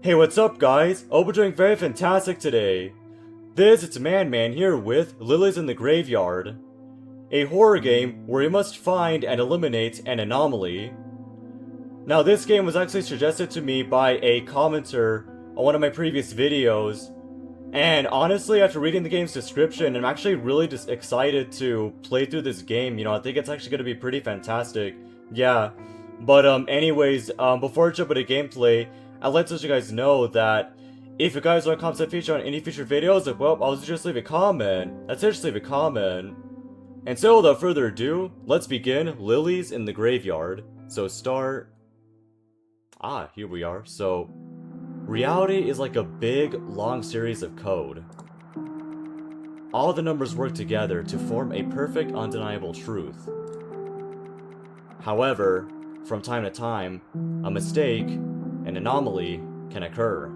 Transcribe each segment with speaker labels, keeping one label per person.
Speaker 1: Hey, what's up guys? Hope we're doing very fantastic today. It's Man here with Lilies in the Graveyard, a horror game where you must find and eliminate an anomaly. Now this game was actually suggested to me by a commenter on one of my previous videos, and honestly after reading the game's description, I'm actually really just excited to play through this game. I think it's actually going to be pretty fantastic. Yeah. But anyways, before I jump into gameplay, I'd like to let you guys know that if you guys want content feature on any future videos, well, I'll just leave a comment. That's it, just leave a comment. And so without further ado, let's begin Lilies in the Graveyard. So start... here we are. So, reality is like a big, long series of code. All the numbers work together to form a perfect, undeniable truth. However, from time to time, a mistake, an anomaly, can occur.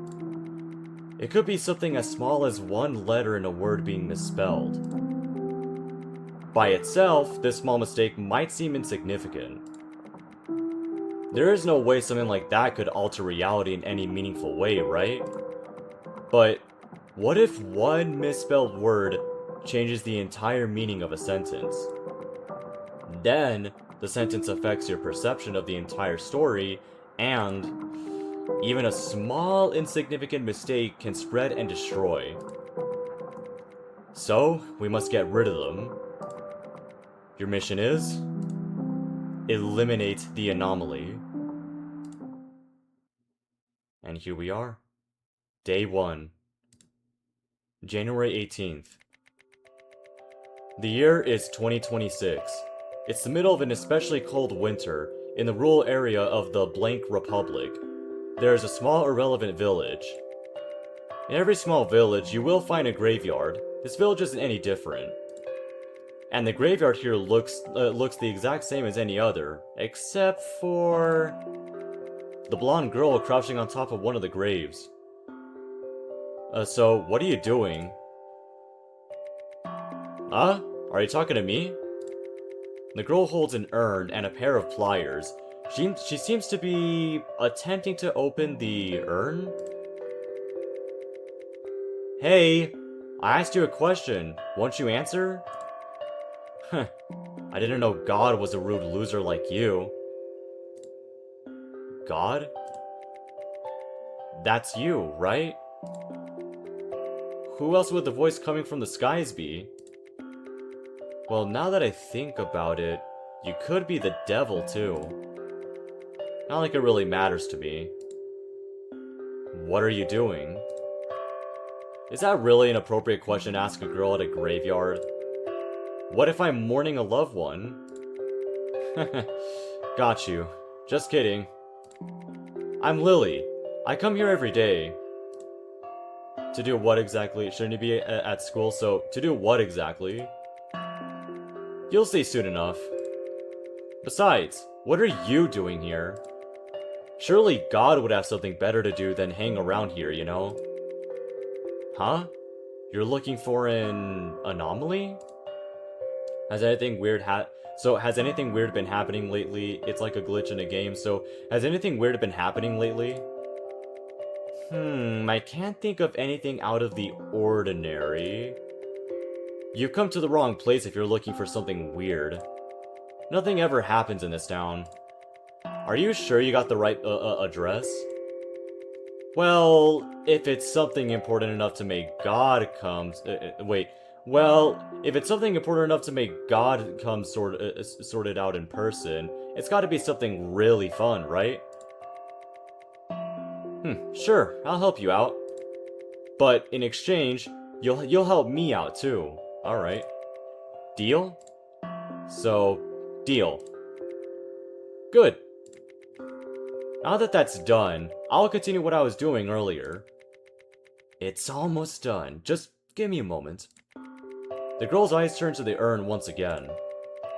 Speaker 1: It could be something as small as one letter in a word being misspelled. By itself, this small mistake might seem insignificant. There is no way something like that could alter reality in any meaningful way, right? But what if one misspelled word changes the entire meaning of a sentence? Then, the sentence affects your perception of the entire story, and even a small, insignificant mistake can spread and destroy. So, we must get rid of them. Your mission is... eliminate the anomaly. And here we are. Day 1. January 18th. The year is 2026. It's the middle of an especially cold winter in the rural area of the blank republic. There is a small irrelevant village. In every small village, you will find a graveyard. This village isn't any different. And the graveyard here looks the exact same as any other, except for the blonde girl crouching on top of one of the graves. So what are you doing? Are you talking to me? The girl holds an urn and a pair of pliers. She seems to be attempting to open the urn? Hey, I asked you a question. Won't you answer? Huh. I didn't know God was a rude loser like you. God? That's you, right? Who else would the voice coming from the skies be? Well, now that I think about it, you could be the devil too. Not like it really matters to me. What are you doing? Is that really an appropriate question to ask a girl at a graveyard? What if I'm mourning a loved one? Got you. Just kidding. I'm Lily. I come here every day. To do what exactly? Shouldn't you be at school? So, to do what exactly? You'll see soon enough. Besides, what are you doing here? Surely God would have something better to do than hang around here, you know? Huh? You're looking for an anomaly? Has anything weird has anything weird been happening lately? It's like a glitch in a game, so has anything weird been happening lately? I can't think of anything out of the ordinary. You've come to the wrong place if you're looking for something weird. Nothing ever happens in this town. Are you sure you got the right address? Well, if it's something important enough to make God come... Well, if it's something important enough to make God come sorted out in person, it's gotta be something really fun, right? Sure, I'll help you out. But in exchange, you'll help me out too. Alright. Deal? So, deal. Good. Now that that's done, I'll continue what I was doing earlier. It's almost done. Just give me a moment. The girl's eyes turn to the urn once again.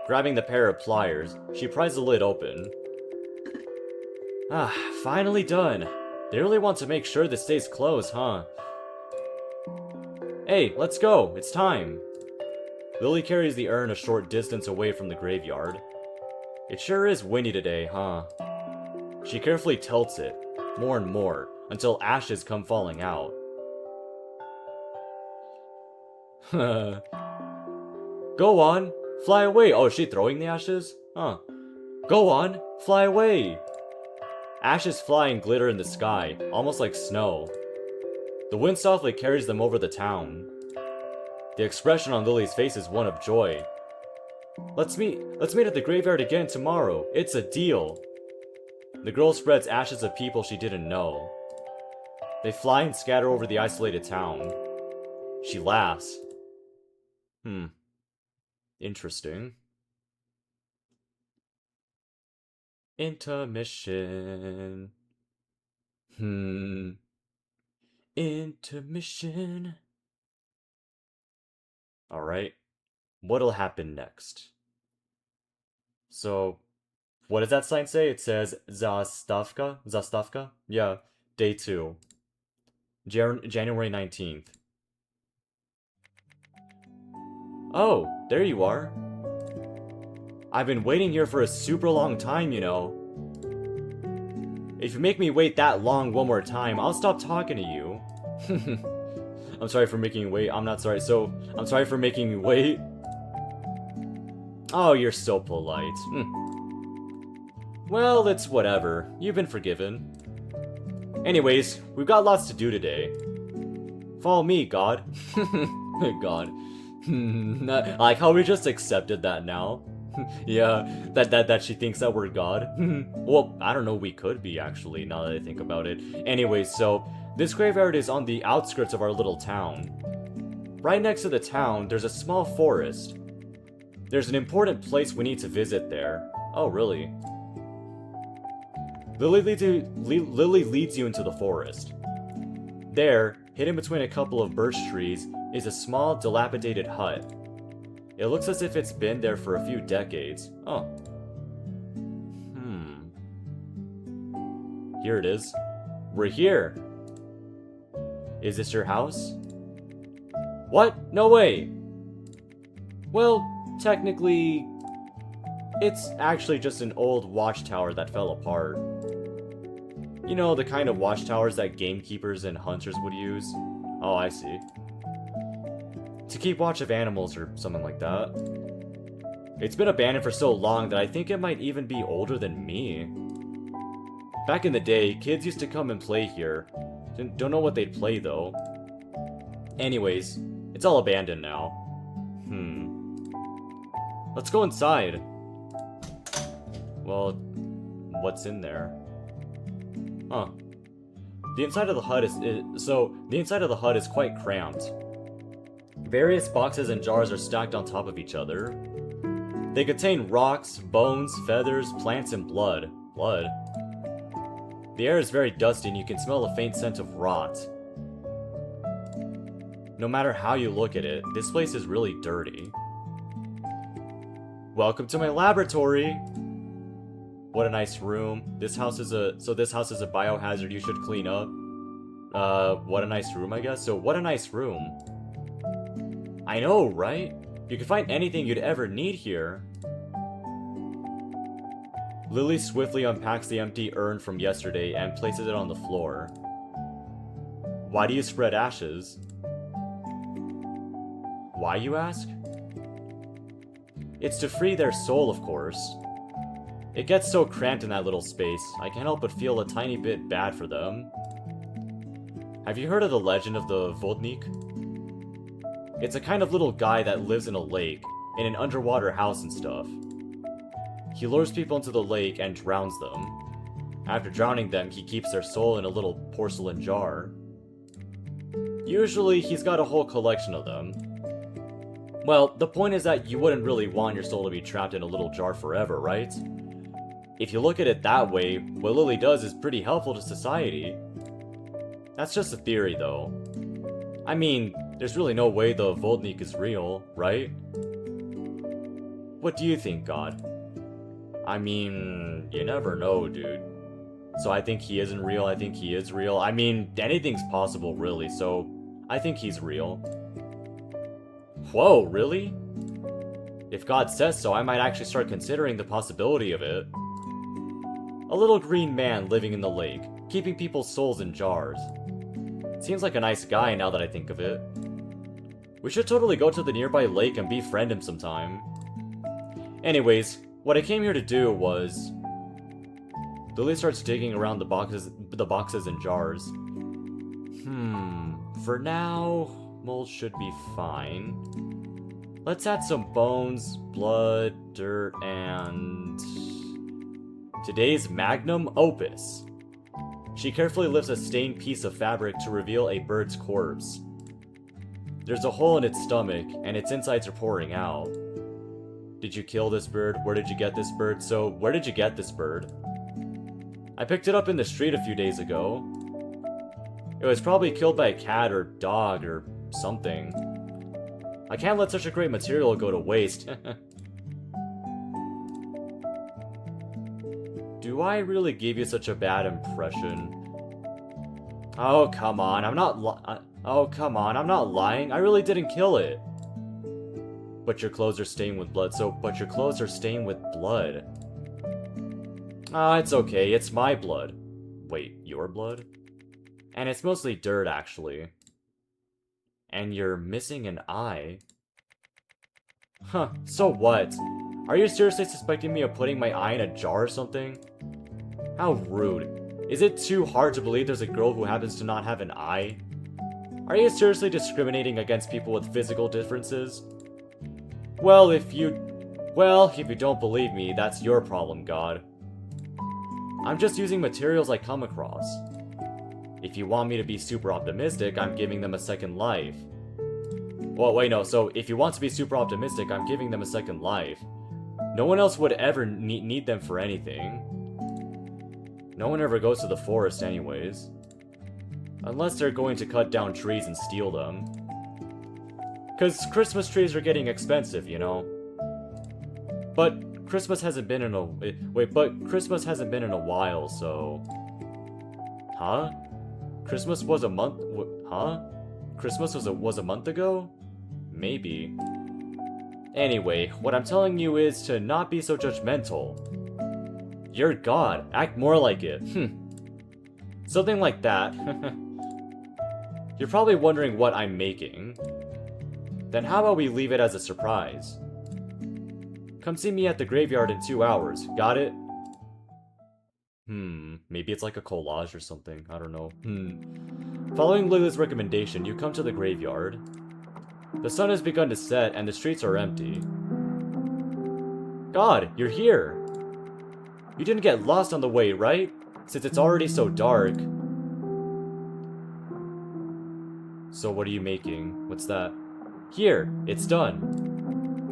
Speaker 1: Grabbing the pair of pliers, she pries the lid open. Finally done. They really want to make sure this stays closed, huh? Hey, let's go. It's time. Lily carries the urn a short distance away from the graveyard. It sure is windy today, huh? She carefully tilts it, more and more, until ashes come falling out. Go on, fly away. Oh, is she throwing the ashes? Huh. Go on, fly away. Ashes fly and glitter in the sky, almost like snow. The wind softly carries them over the town. The expression on Lily's face is one of joy. Let's meet at the graveyard again tomorrow. It's a deal. The girl spreads ashes of people she didn't know. They fly and scatter over the isolated town. She laughs. Interesting. Intermission. Intermission. Alright. What'll happen next? So, what does that sign say? It says Zastavka? Zastavka? Yeah, day 2. January 19th. Oh, there you are. I've been waiting here for a super long time, you know. If you make me wait that long one more time, I'll stop talking to you. I'm sorry for making you wait. I'm not sorry. So, I'm sorry for making you wait. Oh, you're so polite. Well, it's whatever. You've been forgiven. Anyways, we've got lots to do today. Follow me, God. God. I like how we just accepted that now. Yeah, that she thinks that we're God. Well, I don't know, we could be actually, now that I think about it. Anyways, so, this graveyard is on the outskirts of our little town. Right next to the town, there's a small forest. There's an important place we need to visit there. Oh, really? Lily leads you into the forest. There, hidden between a couple of birch trees, is a small, dilapidated hut. It looks as if it's been there for a few decades. Oh. Here it is. We're here. Is this your house? What? No way! Well, technically, it's actually just an old watchtower that fell apart. You know, the kind of watchtowers that gamekeepers and hunters would use? Oh, I see. To keep watch of animals or something like that. It's been abandoned for so long that I think it might even be older than me. Back in the day, kids used to come and play here. Don't know what they'd play though. Anyways, it's all abandoned now. Let's go inside. Well, what's in there? Huh. The inside of the hut is quite cramped. Various boxes and jars are stacked on top of each other. They contain rocks, bones, feathers, plants, and blood. Blood. The air is very dusty and you can smell a faint scent of rot. No matter how you look at it, this place is really dirty. Welcome to my laboratory! What a nice room. This house is a biohazard you should clean up. What a nice room, I guess. So, what a nice room. I know, right? You can find anything you'd ever need here. Lily swiftly unpacks the empty urn from yesterday and places it on the floor. Why do you spread ashes? Why, you ask? It's to free their soul, of course. It gets so cramped in that little space, I can't help but feel a tiny bit bad for them. Have you heard of the legend of the Vodnik? It's a kind of little guy that lives in a lake, in an underwater house and stuff. He lures people into the lake and drowns them. After drowning them, he keeps their soul in a little porcelain jar. Usually, he's got a whole collection of them. Well, the point is that you wouldn't really want your soul to be trapped in a little jar forever, right? If you look at it that way, what Lily does is pretty helpful to society. That's just a theory, though. I mean, there's really no way the Vodnik is real, right? What do you think, God? I mean, you never know, dude. So I think he isn't real, I think he is real. I mean, anything's possible, really, so I think he's real. Whoa, really? If God says so, I might actually start considering the possibility of it. A little green man living in the lake. keeping people's souls in jars. Seems like a nice guy now that I think of it. We should totally go to the nearby lake and befriend him sometime. Anyways, what I came here to do was... Lily starts digging around the boxes and jars. For now, mold should be fine. Let's add some bones, blood, dirt, and... today's magnum opus. She carefully lifts a stained piece of fabric to reveal a bird's corpse. There's a hole in its stomach, and its insides are pouring out. Did you kill this bird? Where did you get this bird? So, where did you get this bird? I picked it up in the street a few days ago. It was probably killed by a cat or dog or something. I can't let such a great material go to waste. Do I really give you such a bad impression? Oh, come on, I'm not lying. I really didn't kill it. But your clothes are stained with blood, but your clothes are stained with blood. Ah, it's okay, it's my blood. Wait, your blood? And it's mostly dirt, actually. And you're missing an eye. Huh, so what? Are you seriously suspecting me of putting my eye in a jar or something? How rude. Is it too hard to believe there's a girl who happens to not have an eye? Are you seriously discriminating against people with physical differences? Well, if you don't believe me, that's your problem, God. I'm just using materials I come across. If you want me to be super optimistic, I'm giving them a second life. Well, wait, no, so if you want to be super optimistic, I'm giving them a second life. No one else would ever need them for anything. No one ever goes to the forest anyways. Unless they're going to cut down trees and steal them. Cause Christmas trees are getting expensive, you know? But Christmas hasn't been in a... Christmas hasn't been in a while, so... Huh? Christmas was a month... Huh? Christmas was a month ago? Maybe. Anyway, what I'm telling you is to not be so judgmental. You're God. Act more like it. Something like that. You're probably wondering what I'm making. Then how about we leave it as a surprise? Come see me at the graveyard in 2 hours. Got it? Maybe it's like a collage or something. I don't know. Following Lily's recommendation, you come to the graveyard. The sun has begun to set and the streets are empty. God, you're here! You didn't get lost on the way, right? Since it's already so dark. So what are you making? What's that? Here, it's done.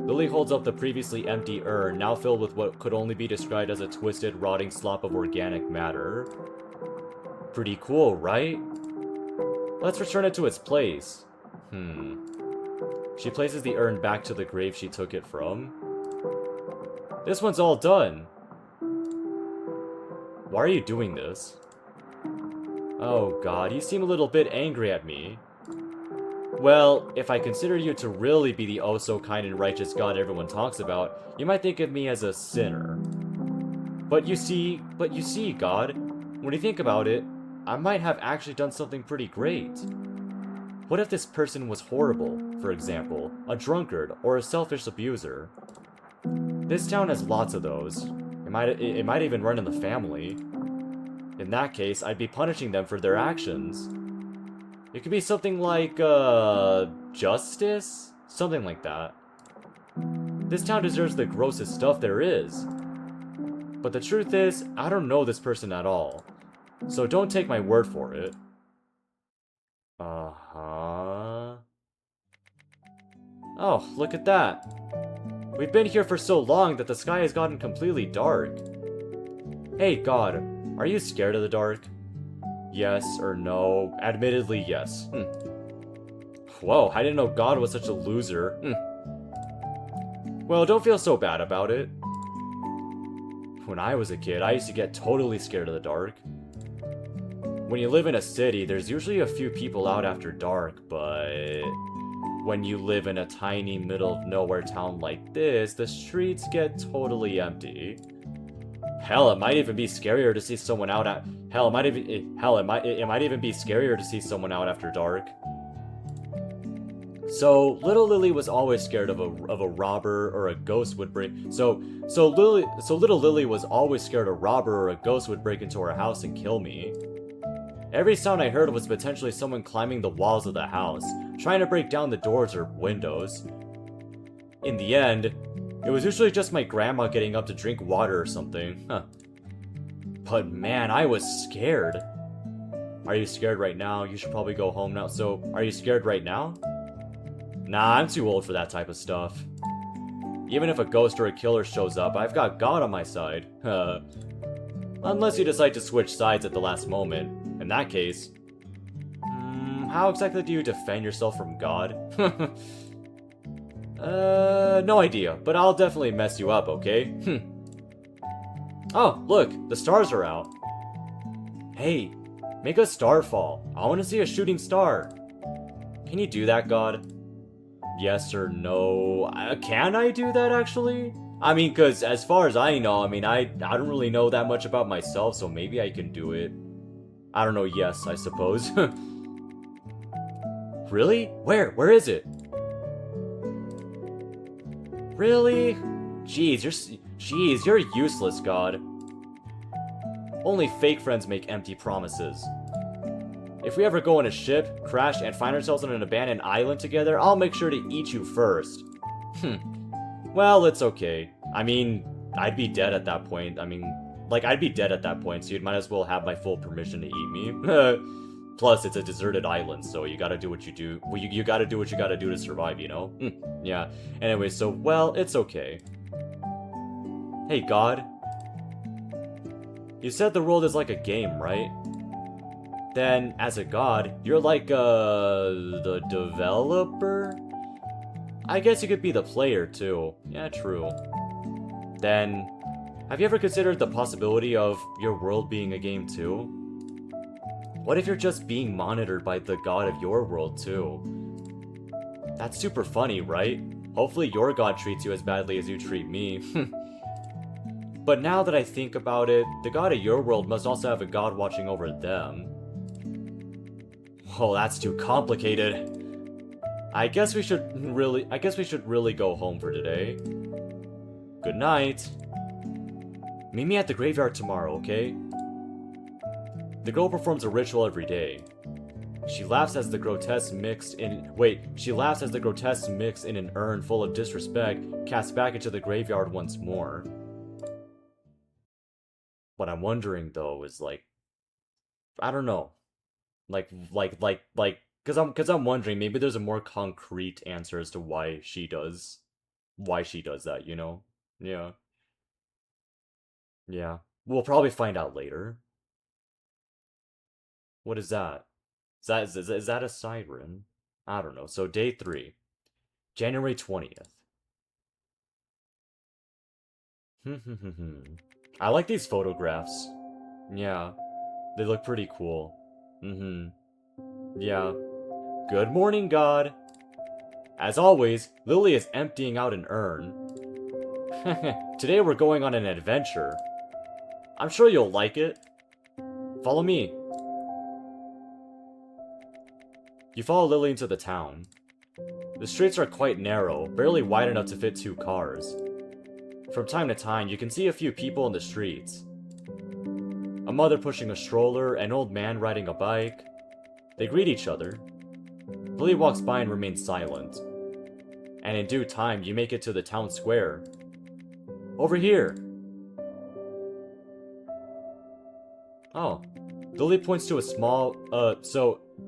Speaker 1: Lily holds up the previously empty urn, now filled with what could only be described as a twisted, rotting slop of organic matter. Pretty cool, right? Let's return it to its place. She places the urn back to the grave she took it from. This one's all done. Why are you doing this? Oh God, you seem a little bit angry at me. Well, if I consider you to really be the oh-so-kind and righteous God everyone talks about, you might think of me as a sinner. But you see, God, when you think about it, I might have actually done something pretty great. What if this person was horrible, for example, a drunkard, or a selfish abuser? This town has lots of those. It might even run in the family. In that case, I'd be punishing them for their actions. It could be something like, justice? Something like that. This town deserves the grossest stuff there is. But the truth is, I don't know this person at all. So don't take my word for it. Oh, look at that. We've been here for so long that the sky has gotten completely dark. Hey, God, are you scared of the dark? Yes or no? Admittedly, yes. Whoa, I didn't know God was such a loser. Well, don't feel so bad about it. When I was a kid, I used to get totally scared of the dark. When you live in a city, there's usually a few people out after dark, but... when you live in a tiny middle-of-nowhere town like this, the streets get totally empty. Hell, it might even be scarier to see someone out at. Hell, it might even be scarier to see someone out after dark. So little Lily was always scared of a robber or a ghost would break. So little Lily was always scared a robber or a ghost would break into her house and kill me. Every sound I heard was potentially someone climbing the walls of the house, trying to break down the doors or windows. In the end, it was usually just my grandma getting up to drink water or something. Huh. But man, I was scared. Are you scared right now? You should probably go home now. So, are you scared right now? Nah, I'm too old for that type of stuff. Even if a ghost or a killer shows up, I've got God on my side. Unless you decide to switch sides at the last moment. In that case... how exactly do you defend yourself from God? No idea, but I'll definitely mess you up, okay? Oh, look, the stars are out. Hey, make a star fall. I want to see a shooting star. Can you do that, God? Yes or no? Can I do that, actually? I mean, because as far as I know, I don't really know that much about myself, so maybe I can do it. I don't know, yes, I suppose. Really? Where is it? Really? Jeez, you're useless, God. Only fake friends make empty promises. If we ever go on a ship, crash, and find ourselves on an abandoned island together, I'll make sure to eat you first. Well, it's okay. I'd be dead at that point. I'd be dead at that point, so you might as well have my full permission to eat me. Plus, it's a deserted island, so you gotta do what you do. Well, you gotta do what you gotta do to survive, you know? Yeah. Anyway, so, well, it's okay. Hey, God. You said the world is like a game, right? Then, as a god, you're like, the developer? I guess you could be the player, too. Yeah, true. Then, have you ever considered the possibility of your world being a game, too? What if you're just being monitored by the god of your world, too? That's super funny, right? Hopefully your god treats you as badly as you treat me. But now that I think about it, the god of your world must also have a god watching over them. Oh, that's too complicated. I guess we should really go home for today. Good night. Meet me at the graveyard tomorrow, okay? The girl performs a ritual every day. She laughs as the grotesque mixed in an urn full of disrespect cast back into the graveyard once more. What I'm wondering though is I don't know. Cause I'm wondering maybe there's a more concrete answer as to why she does that, you know? Yeah. Yeah. We'll probably find out later. What is that? Is that a siren? I don't know. So day 3. January 20th. I like these photographs. Yeah. They look pretty cool. Yeah. Good morning, God. As always, Lily is emptying out an urn. Today we're going on an adventure. I'm sure you'll like it. Follow me. You follow Lily into the town. The streets are quite narrow, barely wide enough to fit 2 cars. From time to time, you can see a few people in the streets. A mother pushing a stroller, an old man riding a bike. They greet each other. Lily walks by and remains silent. And in due time, you make it to the town square. Over here! Oh. Lily points to a small,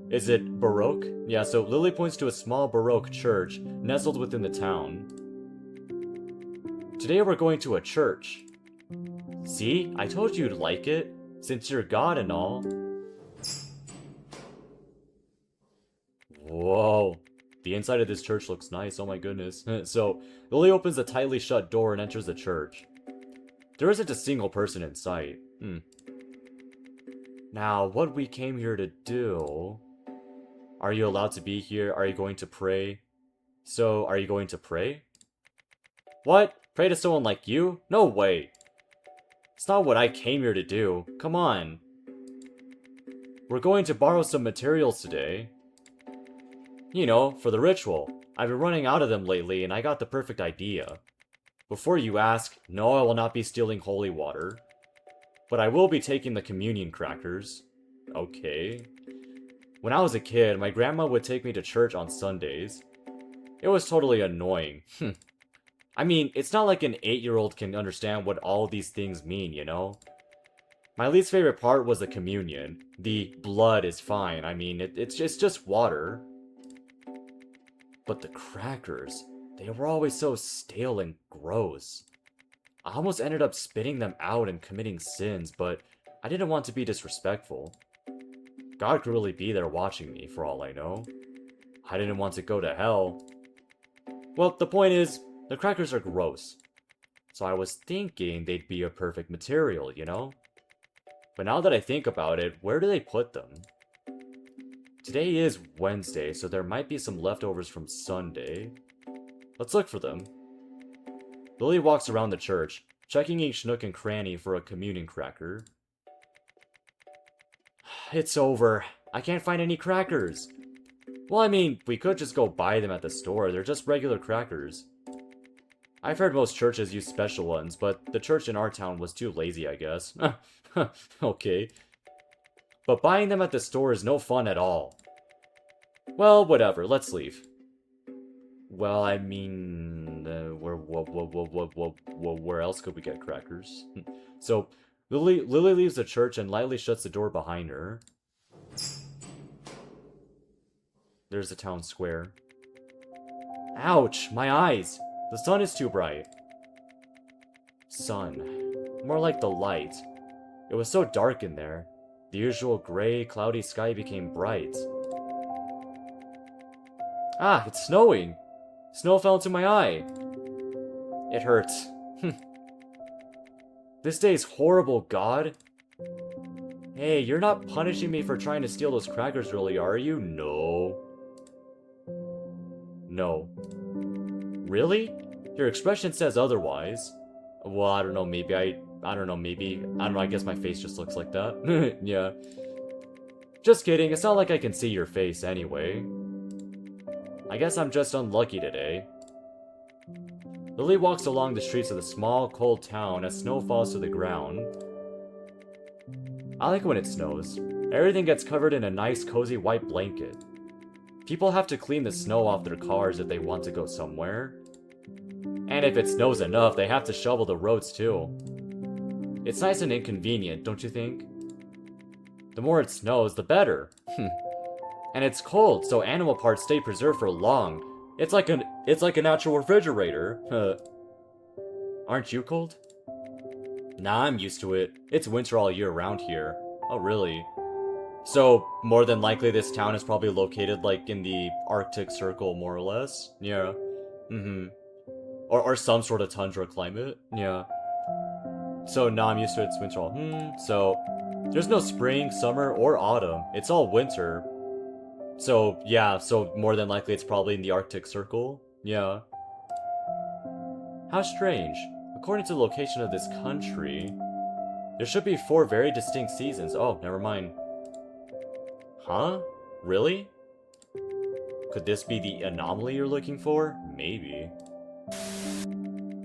Speaker 1: is it Baroque? Yeah, so Lily points to a small Baroque church nestled within the town. Today we're going to a church. See? I told you you'd like it, since you're God and all. Whoa. The inside of this church looks nice, oh my goodness. So, Lily opens the tightly shut door and enters the church. There isn't a single person in sight. Now, what we came here to do... Are you allowed to be here? Are you going to pray? So, are you going to pray? What? Pray to someone like you? No way! It's not what I came here to do. Come on. We're going to borrow some materials today. You know, for the ritual. I've been running out of them lately, and I got the perfect idea. Before you ask, no, I will not be stealing holy water. But I will be taking the communion crackers. Okay. When I was a kid, my grandma would take me to church on Sundays. It was totally annoying. I mean, it's not like an 8-year-old can understand what all these things mean, you know? My least favorite part was the communion. The blood is fine, I mean, it's just water. But the crackers, they were always so stale and gross. I almost ended up spitting them out and committing sins, but I didn't want to be disrespectful. God could really be there watching me, for all I know. I didn't want to go to hell. Well, the point is, the crackers are gross. So I was thinking they'd be a perfect material, you know? But now that I think about it, where do they put them? Today is Wednesday, so there might be some leftovers from Sunday. Let's look for them. Lily walks around the church, checking each nook and cranny for a communion cracker. It's over. I can't find any crackers. Well, I mean, we could just go buy them at the store. They're just regular crackers. I've heard most churches use special ones, but the church in our town was too lazy, I guess. Okay. But buying them at the store is no fun at all. Well, whatever, let's leave. Well, I mean, where else could we get crackers? So, Lily leaves the church and lightly shuts the door behind her. There's the town square. Ouch, my eyes! The sun is too bright. Sun. More like the light. It was so dark in there. The usual gray, cloudy sky became bright. Ah, it's snowing! Snow fell into my eye. It hurts. This day's horrible, God. Hey, you're not punishing me for trying to steal those crackers earlier, are you? No. No. Really? Your expression says otherwise. Well, I don't know, maybe I don't know, I guess my face just looks like that. Yeah. Just kidding, it's not like I can see your face anyway. I guess I'm just unlucky today. Lily walks along the streets of the small, cold town as snow falls to the ground. I like when it snows. Everything gets covered in a nice, cozy white blanket. People have to clean the snow off their cars if they want to go somewhere. And if it snows enough, they have to shovel the roads too. It's nice and inconvenient, don't you think? The more it snows, the better. And it's cold, so animal parts stay preserved for long. It's like a natural refrigerator. Aren't you cold? Nah, I'm used to it. It's winter all year round here. Oh, really? So, more than likely this town is probably located, like, in the Arctic Circle, more or less? Yeah. Or some sort of tundra climate? Yeah. So, nah, I'm used to it's winter all... So, there's no spring, summer, or autumn. It's all winter. So, yeah, so more than likely it's probably in the Arctic Circle. Yeah. How strange. According to the location of this country, there should be 4 very distinct seasons. Oh, never mind. Huh? Really? Could this be the anomaly you're looking for? Maybe.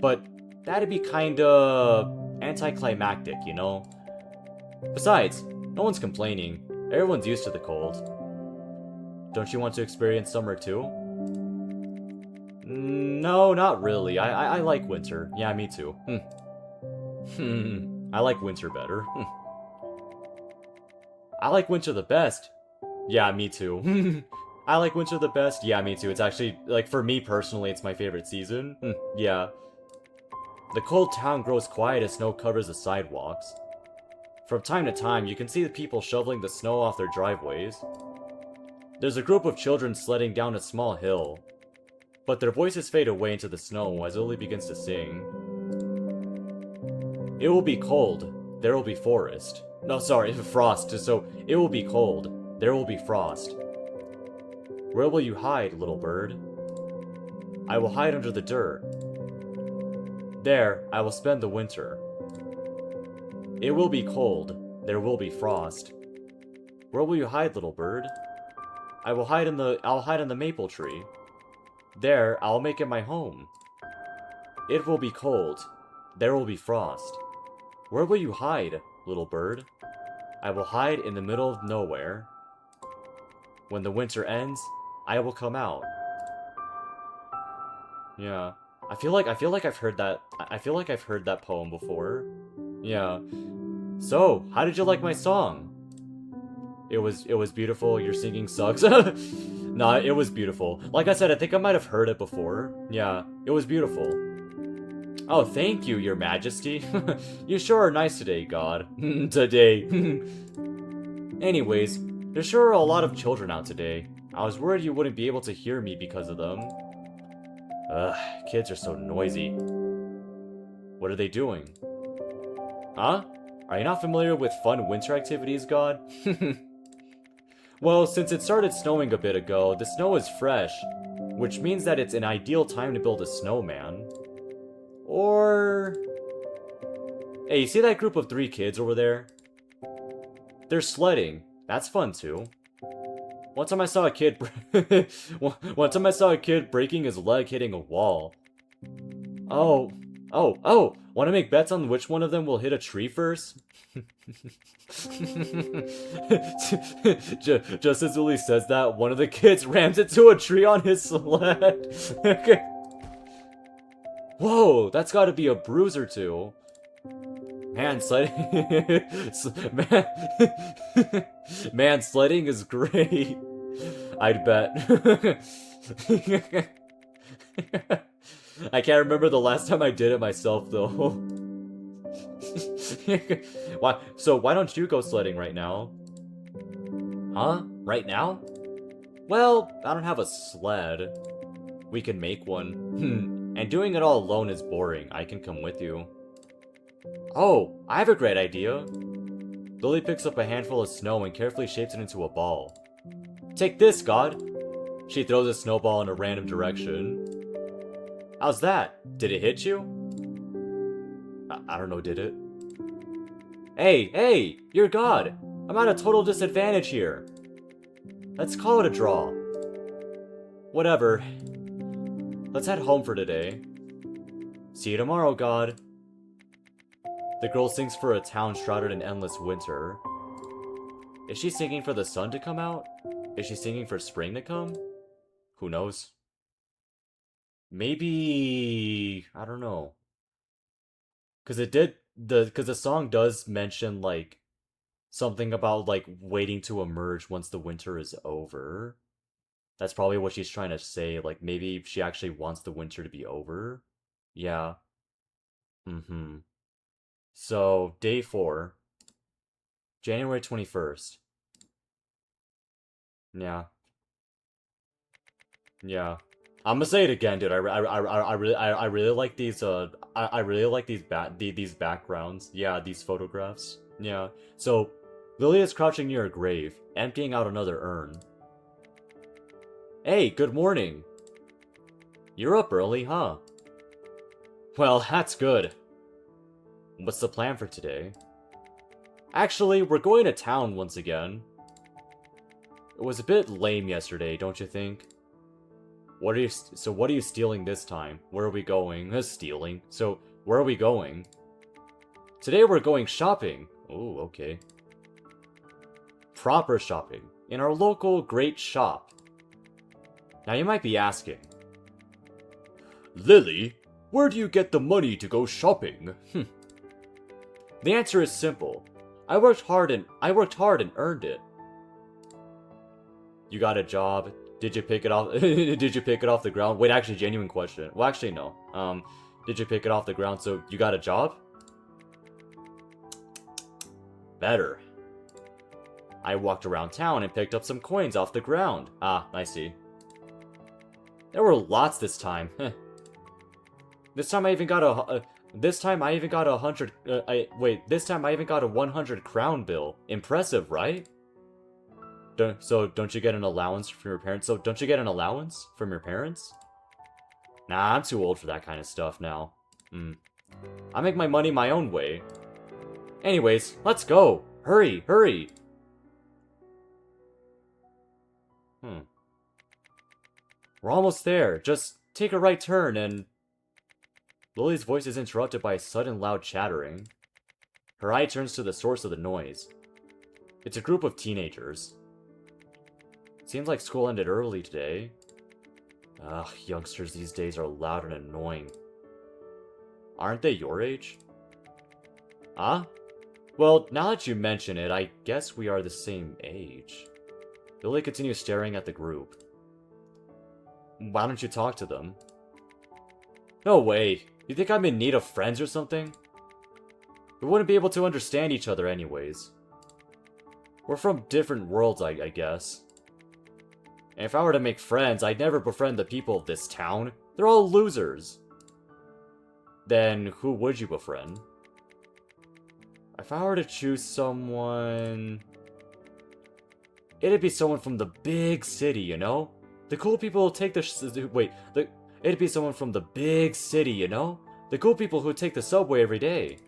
Speaker 1: But that'd be kinda anticlimactic, you know? Besides, no one's complaining. Everyone's used to the cold. Don't you want to experience summer too? No, not really. I like winter. Yeah, me too. I like winter better. I like winter the best. Yeah, me too. I like winter the best. Yeah, me too. It's actually, like, for me personally, it's my favorite season. Yeah. The cold town grows quiet as snow covers the sidewalks. From time to time, you can see the people shoveling the snow off their driveways. There's a group of children sledding down a small hill, but their voices fade away into the snow as Lily begins to sing. It will be cold, there will be forest. No, sorry, frost, so it will be cold, there will be frost. Where will you hide, little bird? I will hide under the dirt. There, I will spend the winter. It will be cold. There will be frost. Where will you hide, little bird? I'll hide in the maple tree. There, I'll make it my home. It will be cold. There will be frost. Where will you hide, little bird? I will hide in the middle of nowhere. When the winter ends, I will come out. Yeah. I feel like I've heard that poem before. Yeah. So, how did you like my song? It was beautiful. Your singing sucks. Nah, it was beautiful. Like I said, I think I might have heard it before. Yeah, it was beautiful. Oh, thank you, Your Majesty. You sure are nice today, God. Today. Anyways, there sure are a lot of children out today. I was worried you wouldn't be able to hear me because of them. Ugh, kids are so noisy. What are they doing? Huh? Are you not familiar with fun winter activities, God? Well, since it started snowing a bit ago, the snow is fresh, which means that it's an ideal time to build a snowman. Or... Hey, you see that group of 3 kids over there? They're sledding. That's fun, too. One time I saw a kid breaking his leg hitting a wall. Oh. Want to make bets on which one of them will hit a tree first? Just as Lily says that, one of the kids rams into a tree on his sled. Okay. Whoa, that's gotta be a bruise or two. Man, sledding... Man, sledding is great. I'd bet. I can't remember the last time I did it myself, though. Why don't you go sledding right now? Huh? Right now? Well, I don't have a sled. We can make one. And doing it all alone is boring. I can come with you. Oh, I have a great idea. Lily picks up a handful of snow and carefully shapes it into a ball. Take this, God! She throws a snowball in a random direction. How's that? Did it hit you? I don't know, did it? Hey, you're God! I'm at a total disadvantage here. Let's call it a draw. Whatever. Let's head home for today. See you tomorrow, God. The girl sings for a town shrouded in endless winter. Is she singing for the sun to come out? Is she singing for spring to come? Who knows? Maybe... I don't know. Because the song does mention, like, something about, like, waiting to emerge once the winter is over. That's probably what she's trying to say. Like, maybe she actually wants the winter to be over. Yeah. So, day 4. January 21st. Yeah. I'm gonna say it again, dude. I really like these. I really like these backgrounds. Yeah, these photographs. Yeah. So, Lily is crouching near a grave, emptying out another urn. Hey, good morning. You're up early, huh? Well, that's good. What's the plan for today? Actually, we're going to town once again. It was a bit lame yesterday, don't you think? What are you stealing this time? Where are we going? Stealing. So, where are we going? Today we're going shopping. Oh, okay. Proper shopping. In our local great shop. Now you might be asking, Lily, where do you get the money to go shopping? The answer is simple. I worked hard and earned it. You got a job? Did you pick it off? Did you pick it off the ground? Wait, actually, genuine question. Well, actually, no. Did you pick it off the ground? So you got a job? Better. I walked around town and picked up some coins off the ground. Ah, I see. There were lots this time. This time I even got a. This time I even got a 100. This time I even got a 100 crown bill. Impressive, right? Don't you get an allowance from your parents? So don't you get an allowance from your parents? Nah, I'm too old for that kind of stuff now. I make my money my own way. Anyways, let's go. Hurry, hurry. We're almost there. Just take a right turn and... Lily's voice is interrupted by a sudden loud chattering. Her eye turns to the source of the noise. It's a group of teenagers. Seems like school ended early today. Ugh, youngsters these days are loud and annoying. Aren't they your age? Huh? Well, now that you mention it, I guess we are the same age. Lily continues staring at the group. Why don't you talk to them? No way. You think I'm in need of friends or something? We wouldn't be able to understand each other anyways. We're from different worlds, I guess. And if I were to make friends, I'd never befriend the people of this town. They're all losers. Then who would you befriend? If I were to choose someone... It'd be someone from the big city, you know? The cool people who take the... It'd be someone from the big city, you know? The cool people who take the subway every day.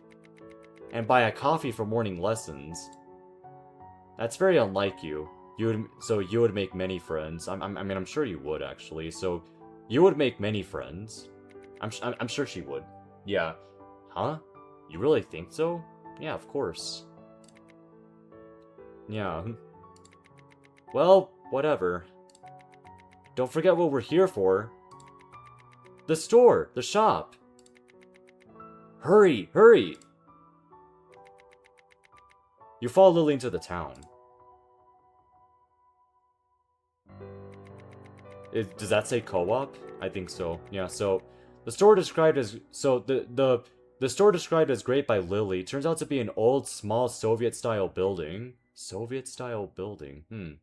Speaker 1: And buy a coffee for morning lessons. That's very unlike you. So you would make many friends. I'm sure you would, actually. So, you would make many friends. I'm sure she would. Yeah. Huh? You really think so? Yeah, of course. Yeah. Well, whatever. Don't forget what we're here for. The store! The shop! Hurry! Hurry! You follow Lily into the town. Does that say co-op? I think so. Yeah, so the store described as the store described as great by Lily turns out to be an old, small Soviet-style building. Soviet-style building.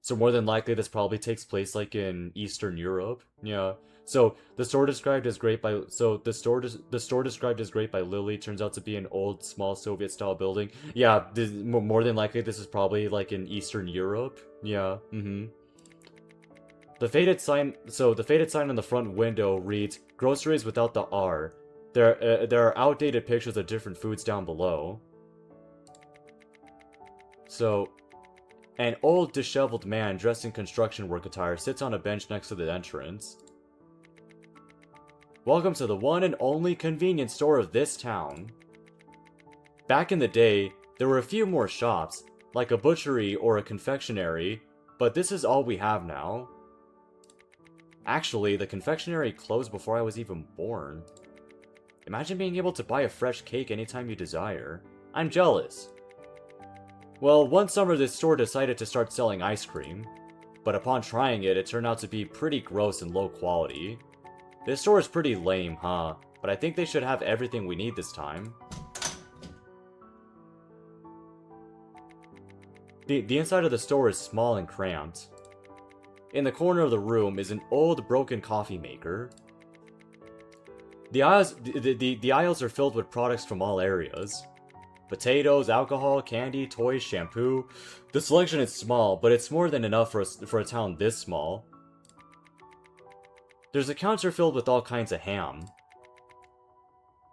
Speaker 1: So more than likely this probably takes place like in Eastern Europe. Yeah. So the store described as great by the store described as great by Lily turns out to be an old, small Soviet-style building. Yeah, more than likely this is probably like in Eastern Europe. Yeah. The faded sign on the front window reads "Groceries without the R." There are outdated pictures of different foods down below. So, an old, disheveled man dressed in construction work attire sits on a bench next to the entrance. Welcome to the one and only convenience store of this town. Back in the day, there were a few more shops, like a butchery or a confectionery, but this is all we have now. Actually, the confectionery closed before I was even born. Imagine being able to buy a fresh cake anytime you desire. I'm jealous. Well, one summer this store decided to start selling ice cream, but upon trying it, it turned out to be pretty gross and low quality. This store is pretty lame, huh? But I think they should have everything we need this time. The inside of the store is small and cramped. In the corner of the room is an old, broken coffee maker. The aisles are filled with products from all areas. Potatoes, alcohol, candy, toys, shampoo. The selection is small, but it's more than enough for a town this small. There's a counter filled with all kinds of ham.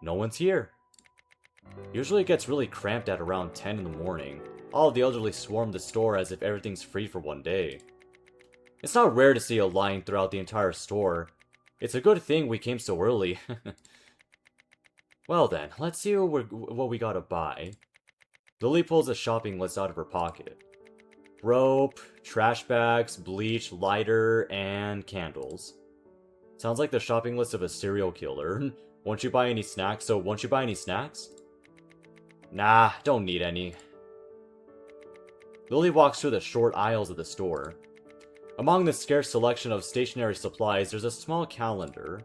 Speaker 1: No one's here. Usually it gets really cramped at around 10 in the morning. All of the elderly swarm the store as if everything's free for one day. It's not rare to see a line throughout the entire store. It's a good thing we came so early. Well then, let's see what we gotta buy. Lily pulls a shopping list out of her pocket. Rope, trash bags, bleach, lighter, and candles. Sounds like the shopping list of a serial killer. Won't you buy any snacks? Nah, don't need any. Lily walks through the short aisles of the store. Among the scarce selection of stationery supplies, there's a small calendar.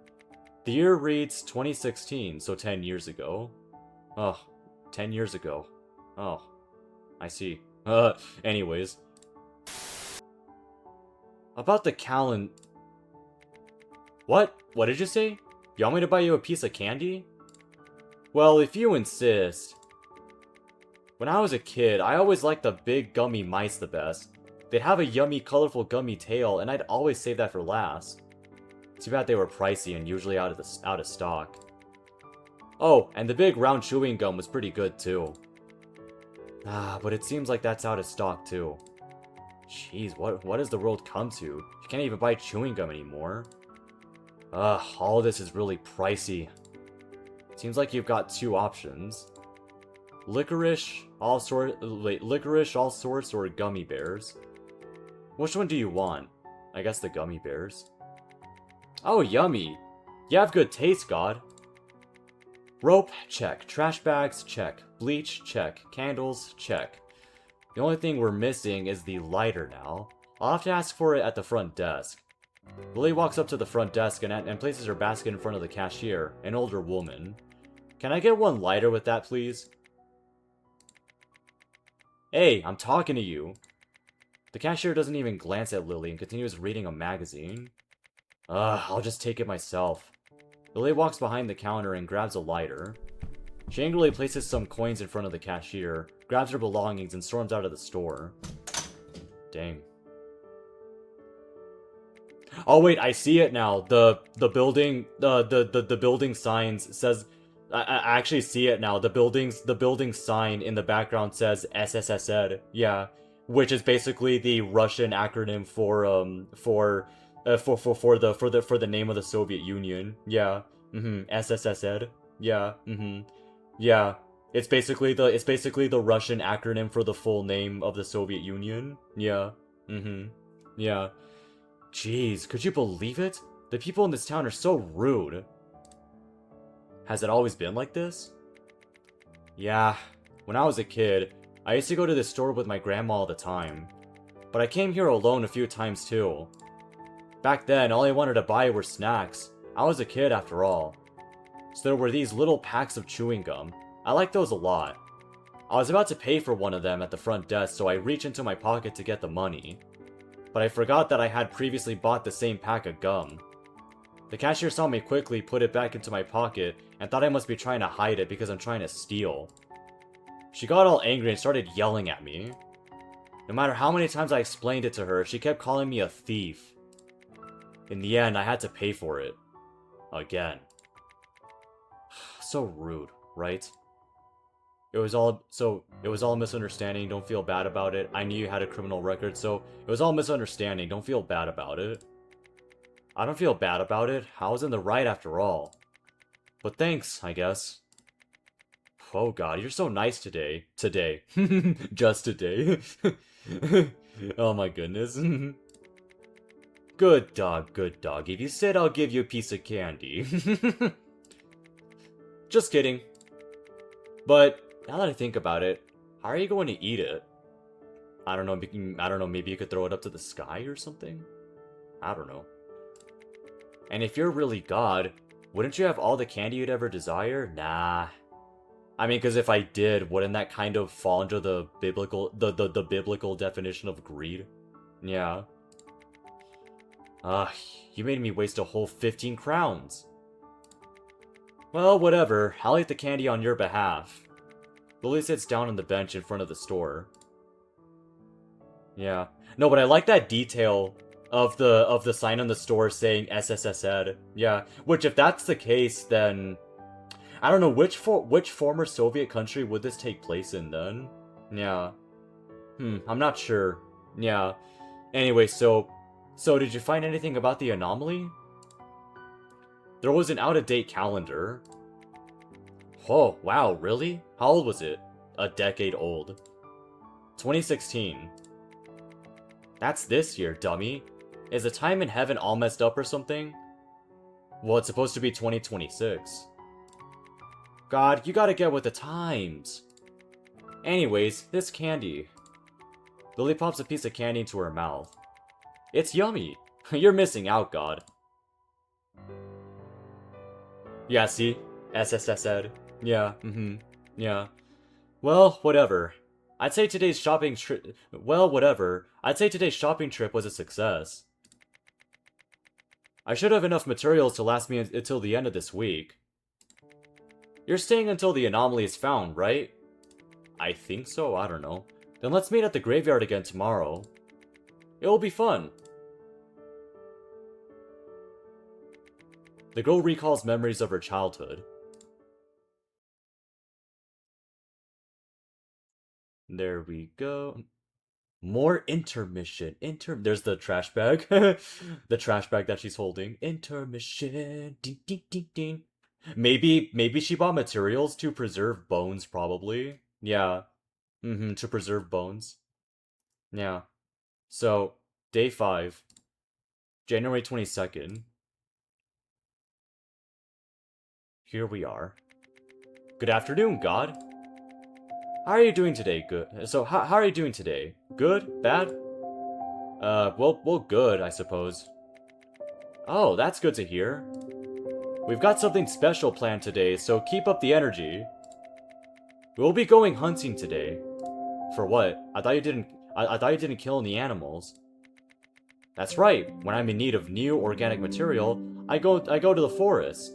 Speaker 1: The year reads 2016, so 10 years ago. Oh, 10 years ago. Oh, I see. Anyways. About the calendar... What? What did you say? You want me to buy you a piece of candy? Well, if you insist. When I was a kid, I always liked the big gummy mice the best. They'd have a yummy, colorful gummy tail, and I'd always save that for last. Too bad they were pricey and usually out of stock. Oh, and the big round chewing gum was pretty good too. Ah, but it seems like that's out of stock too. Jeez, what has the world come to? You can't even buy chewing gum anymore. Ugh, all this is really pricey. Seems like you've got two options. Licorice, licorice, all sorts, or gummy bears. Which one do you want? I guess the gummy bears. Oh, yummy. You have good taste, God. Rope, check. Trash bags, check. Bleach, check. Candles, check. The only thing we're missing is the lighter now. I'll have to ask for it at the front desk. Lily walks up to the front desk and places her basket in front of the cashier, an older woman. Can I get one lighter with that, please? Hey, I'm talking to you. The cashier doesn't even glance at Lily and continues reading a magazine. I'll just take it myself. Lily walks behind the counter and grabs a lighter. She angrily places some coins in front of the cashier, grabs her belongings, and storms out of the store. Dang. Oh wait, I see it now. The building the building signs says I actually see it now. The building sign in the background says SSSed. Yeah, which is basically the Russian acronym for the name of the Soviet Union. Yeah. SSSed. Yeah. Yeah. It's basically the Russian acronym for the full name of the Soviet Union. Yeah. Yeah. Jeez, could you believe it? The people in this town are so rude. Has it always been like this? Yeah, when I was a kid, I used to go to this store with my grandma all the time. But I came here alone a few times too. Back then, all I wanted to buy were snacks. I was a kid after all. So there were these little packs of chewing gum. I liked those a lot. I was about to pay for one of them at the front desk, so I reached into my pocket to get the money. But I forgot that I had previously bought the same pack of gum. The cashier saw me quickly put it back into my pocket and thought I must be trying to hide it because I'm trying to steal. She got all angry and started yelling at me. No matter how many times I explained it to her, she kept calling me a thief. In the end, I had to pay for it. Again. So rude, right? It was all a misunderstanding, don't feel bad about it. I knew you had a criminal record, so it was all misunderstanding, don't feel bad about it. I don't feel bad about it, I was in the right after all. But thanks, I guess. Oh god, you're so nice today. Today. Just today. Oh my goodness. Good dog, good dog. If you said I'll give you a piece of candy. Just kidding. But now that I think about it, how are you going to eat it? I don't know, maybe you could throw it up to the sky or something? I don't know. And if you're really God, wouldn't you have all the candy you'd ever desire? Nah. I mean, because if I did, wouldn't that kind of fall under the biblical definition of greed? Yeah. You made me waste a whole 15 crowns. Well, whatever. I'll eat the candy on your behalf. Lily sits down on the bench in front of the store. Yeah. No, but I like that detail of the sign on the store saying SSSed. Yeah. Which, if that's the case, then I don't know which former Soviet country would this take place in then. Yeah. I'm not sure. Yeah. Anyway, so did you find anything about the anomaly? There was an out-of-date calendar. Oh, wow, really? How old was it? A decade old. 2016. That's this year, dummy. Is the time in heaven all messed up or something? Well, it's supposed to be 2026. God, you gotta get with the times. Anyways, this candy. Lily pops a piece of candy into her mouth. It's yummy. You're missing out, God. Yeah, see? SSSed. Yeah, yeah. Well, whatever. I'd say today's shopping trip... Well, whatever. I'd say today's shopping trip was a success. I should have enough materials to last me until the end of this week. You're staying until the anomaly is found, right? I think so, I don't know. Then let's meet at the graveyard again tomorrow. It will be fun. The girl recalls memories of her childhood. There we go. More intermission. There's the trash bag. The trash bag that she's holding. Intermission. Ding, ding, ding, ding. Maybe she bought materials to preserve bones, probably. Yeah. To preserve bones. Yeah. So, day 5. January 22nd. Here we are. Good afternoon, God. How are you doing today? Good. So, how are you doing today? Good? Bad? Well, good, I suppose. Oh, that's good to hear. We've got something special planned today, so keep up the energy. We'll be going hunting today. For what? I thought you didn't. I thought you didn't kill any animals. That's right. When I'm in need of new organic material, I go to the forest.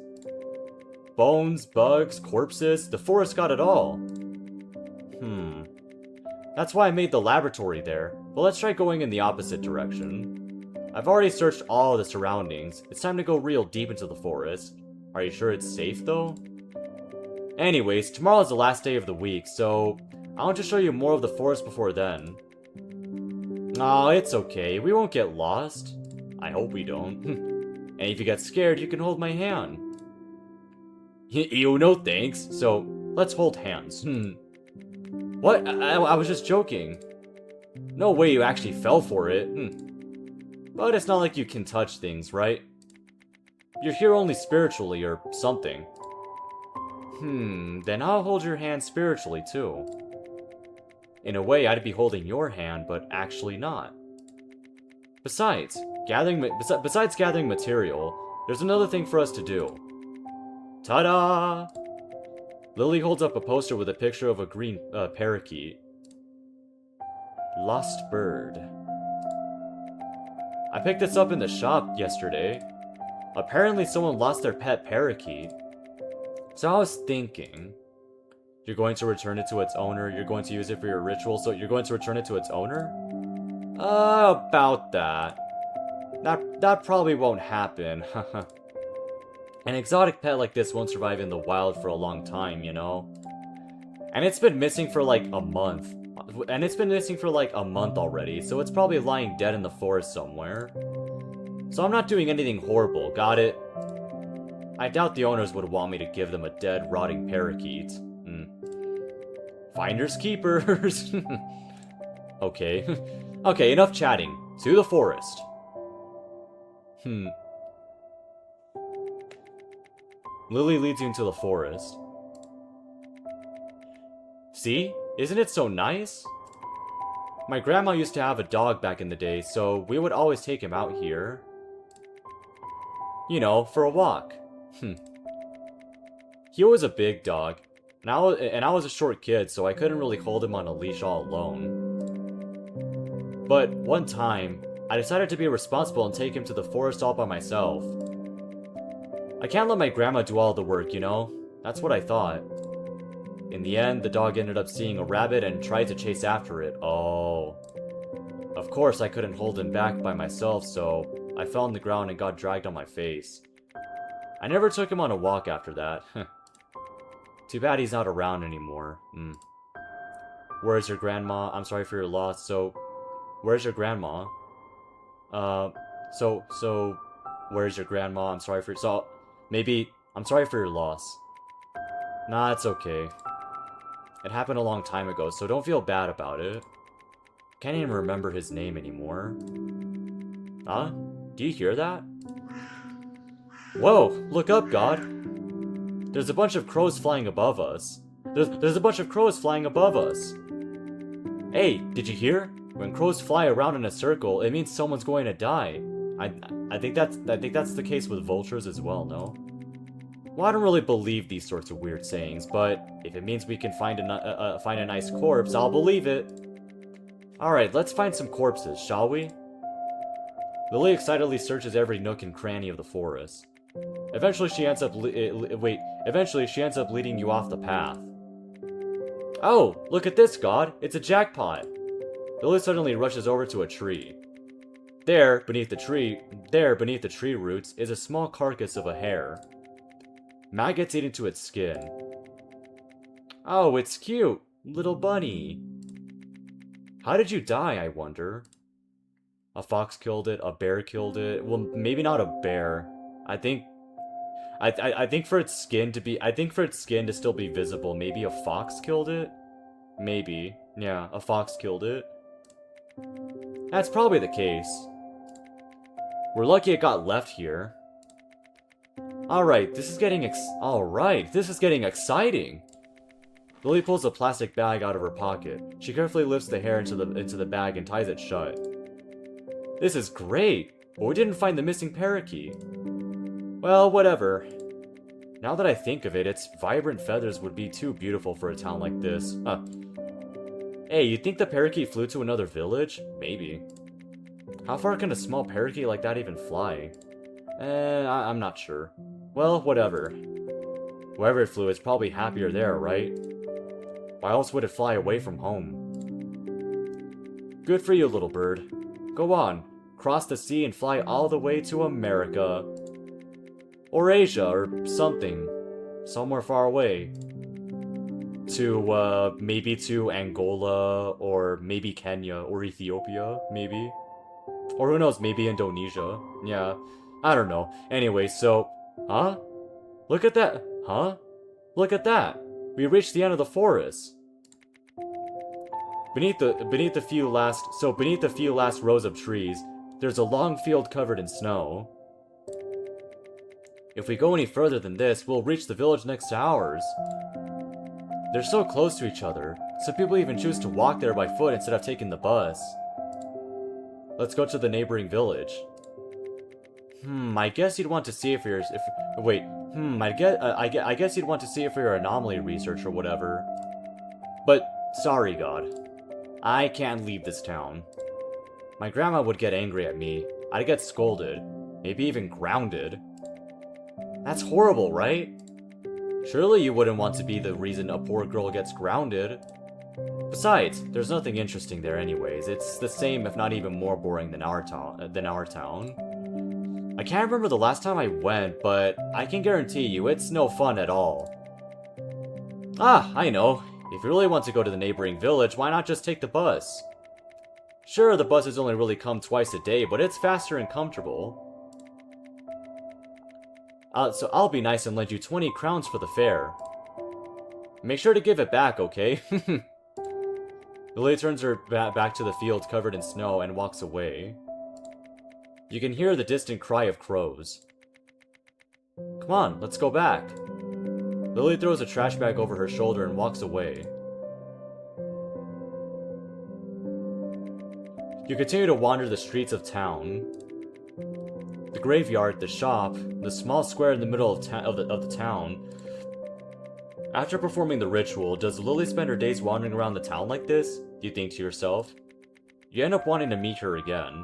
Speaker 1: Bones, bugs, corpses. The forest got it all. That's why I made the laboratory there. But let's try going in the opposite direction. I've already searched all the surroundings. It's time to go real deep into the forest. Are you sure it's safe, though? Anyways, tomorrow's the last day of the week, so I want to show you more of the forest before then. Aw, it's okay. We won't get lost. I hope we don't. And if you get scared, you can hold my hand. Ew, no thanks. So, let's hold hands. What? I was just joking. No way you actually fell for it. But it's not like you can touch things, right? You're here only spiritually or something. Then I'll hold your hand spiritually too. In a way, I'd be holding your hand, but actually not. Besides gathering material, there's another thing for us to do. Ta-da! Lily holds up a poster with a picture of a green parakeet. Lost bird. I picked this up in the shop yesterday. Apparently someone lost their pet parakeet. So I was thinking, you're going to return it to its owner, you're going to use it for your ritual, so you're going to return it to its owner? About that. That probably won't happen. An exotic pet like this won't survive in the wild for a long time, you know? And it's been missing for like a month. And it's been missing for like a month already, so it's probably lying dead in the forest somewhere. So I'm not doing anything horrible, got it? I doubt the owners would want me to give them a dead, rotting parakeet. Finders keepers. Okay. Okay, enough chatting. To the forest. Lily leads you into the forest. See? Isn't it so nice? My grandma used to have a dog back in the day, so we would always take him out here. You know, for a walk. He was a big dog, and I was a short kid, so I couldn't really hold him on a leash all alone. But one time, I decided to be responsible and take him to the forest all by myself. I can't let my grandma do all the work, you know? That's what I thought. In the end, the dog ended up seeing a rabbit and tried to chase after it. Oh. Of course, I couldn't hold him back by myself, so I fell on the ground and got dragged on my face. I never took him on a walk after that. Too bad he's not around anymore. Where's your grandma? I'm sorry for your loss. So, where's your grandma? So, where's your grandma? I'm sorry for... So, maybe... I'm sorry for your loss. Nah, it's okay. It happened a long time ago, so don't feel bad about it. Can't even remember his name anymore. Huh? Do you hear that? Whoa! Look up, God! There's a bunch of crows flying above us. There's a bunch of crows flying above us. Hey, did you hear? When crows fly around in a circle, it means someone's going to die. I think that's the case with vultures as well, no? Well, I don't really believe these sorts of weird sayings, but if it means we can find a nice corpse, I'll believe it. Alright, let's find some corpses, shall we? Lily excitedly searches every nook and cranny of the forest. Eventually she ends up leading you off the path. Oh, look at this, God! It's a jackpot! Lily suddenly rushes over to a tree. There, beneath the tree roots, is a small carcass of a hare. Maggots gets into its skin. Oh, it's cute! Little bunny. How did you die, I wonder? A fox killed it, a bear killed it. Well, maybe not a bear. I think I think for its skin to be still be visible, maybe a fox killed it? Maybe. Yeah, a fox killed it. That's probably the case. We're lucky it got left here. Alright, this is getting exciting! Lily pulls a plastic bag out of her pocket. She carefully lifts the hair into the bag and ties it shut. This is great! But we didn't find the missing parakeet. Well, whatever. Now that I think of it, its vibrant feathers would be too beautiful for a town like this. Hey, you think the parakeet flew to another village? Maybe. How far can a small parakeet like that even fly? I'm not sure. Well, whatever. Wherever it flew, it's probably happier there, right? Why else would it fly away from home? Good for you, little bird. Go on, cross the sea and fly all the way to America. Or Asia, or something. Somewhere far away. To, maybe to Angola, or maybe Kenya, or Ethiopia, maybe. Or who knows, maybe Indonesia. Yeah, I don't know. Anyway, so... Huh? Look at that. Huh? Look at that. We reached the end of the forest. Beneath the few last rows of trees, there's a long field covered in snow. If we go any further than this, we'll reach the village next to ours. They're so close to each other. Some people even choose to walk there by foot instead of taking the bus. Let's go to the neighboring village. I guess you'd want to see it for your... I guess you'd want to see it for your anomaly research or whatever. But, sorry, God. I can't leave this town. My grandma would get angry at me. I'd get scolded. Maybe even grounded. That's horrible, right? Surely you wouldn't want to be the reason a poor girl gets grounded. Besides, there's nothing interesting there anyways. It's the same, if not even more boring than our town. I can't remember the last time I went, but I can guarantee you it's no fun at all. Ah, I know. If you really want to go to the neighboring village, why not just take the bus? Sure, the buses only really come twice a day, but it's faster and comfortable. So I'll be nice and lend you 20 crowns for the fare. Make sure to give it back, okay? Lily turns her back to the field covered in snow and walks away. You can hear the distant cry of crows. Come on, let's go back. Lily throws a trash bag over her shoulder and walks away. You continue to wander the streets of town. The graveyard, the shop, the small square in the middle of the town. After performing the ritual, does Lily spend her days wandering around the town like this? You think to yourself. You end up wanting to meet her again.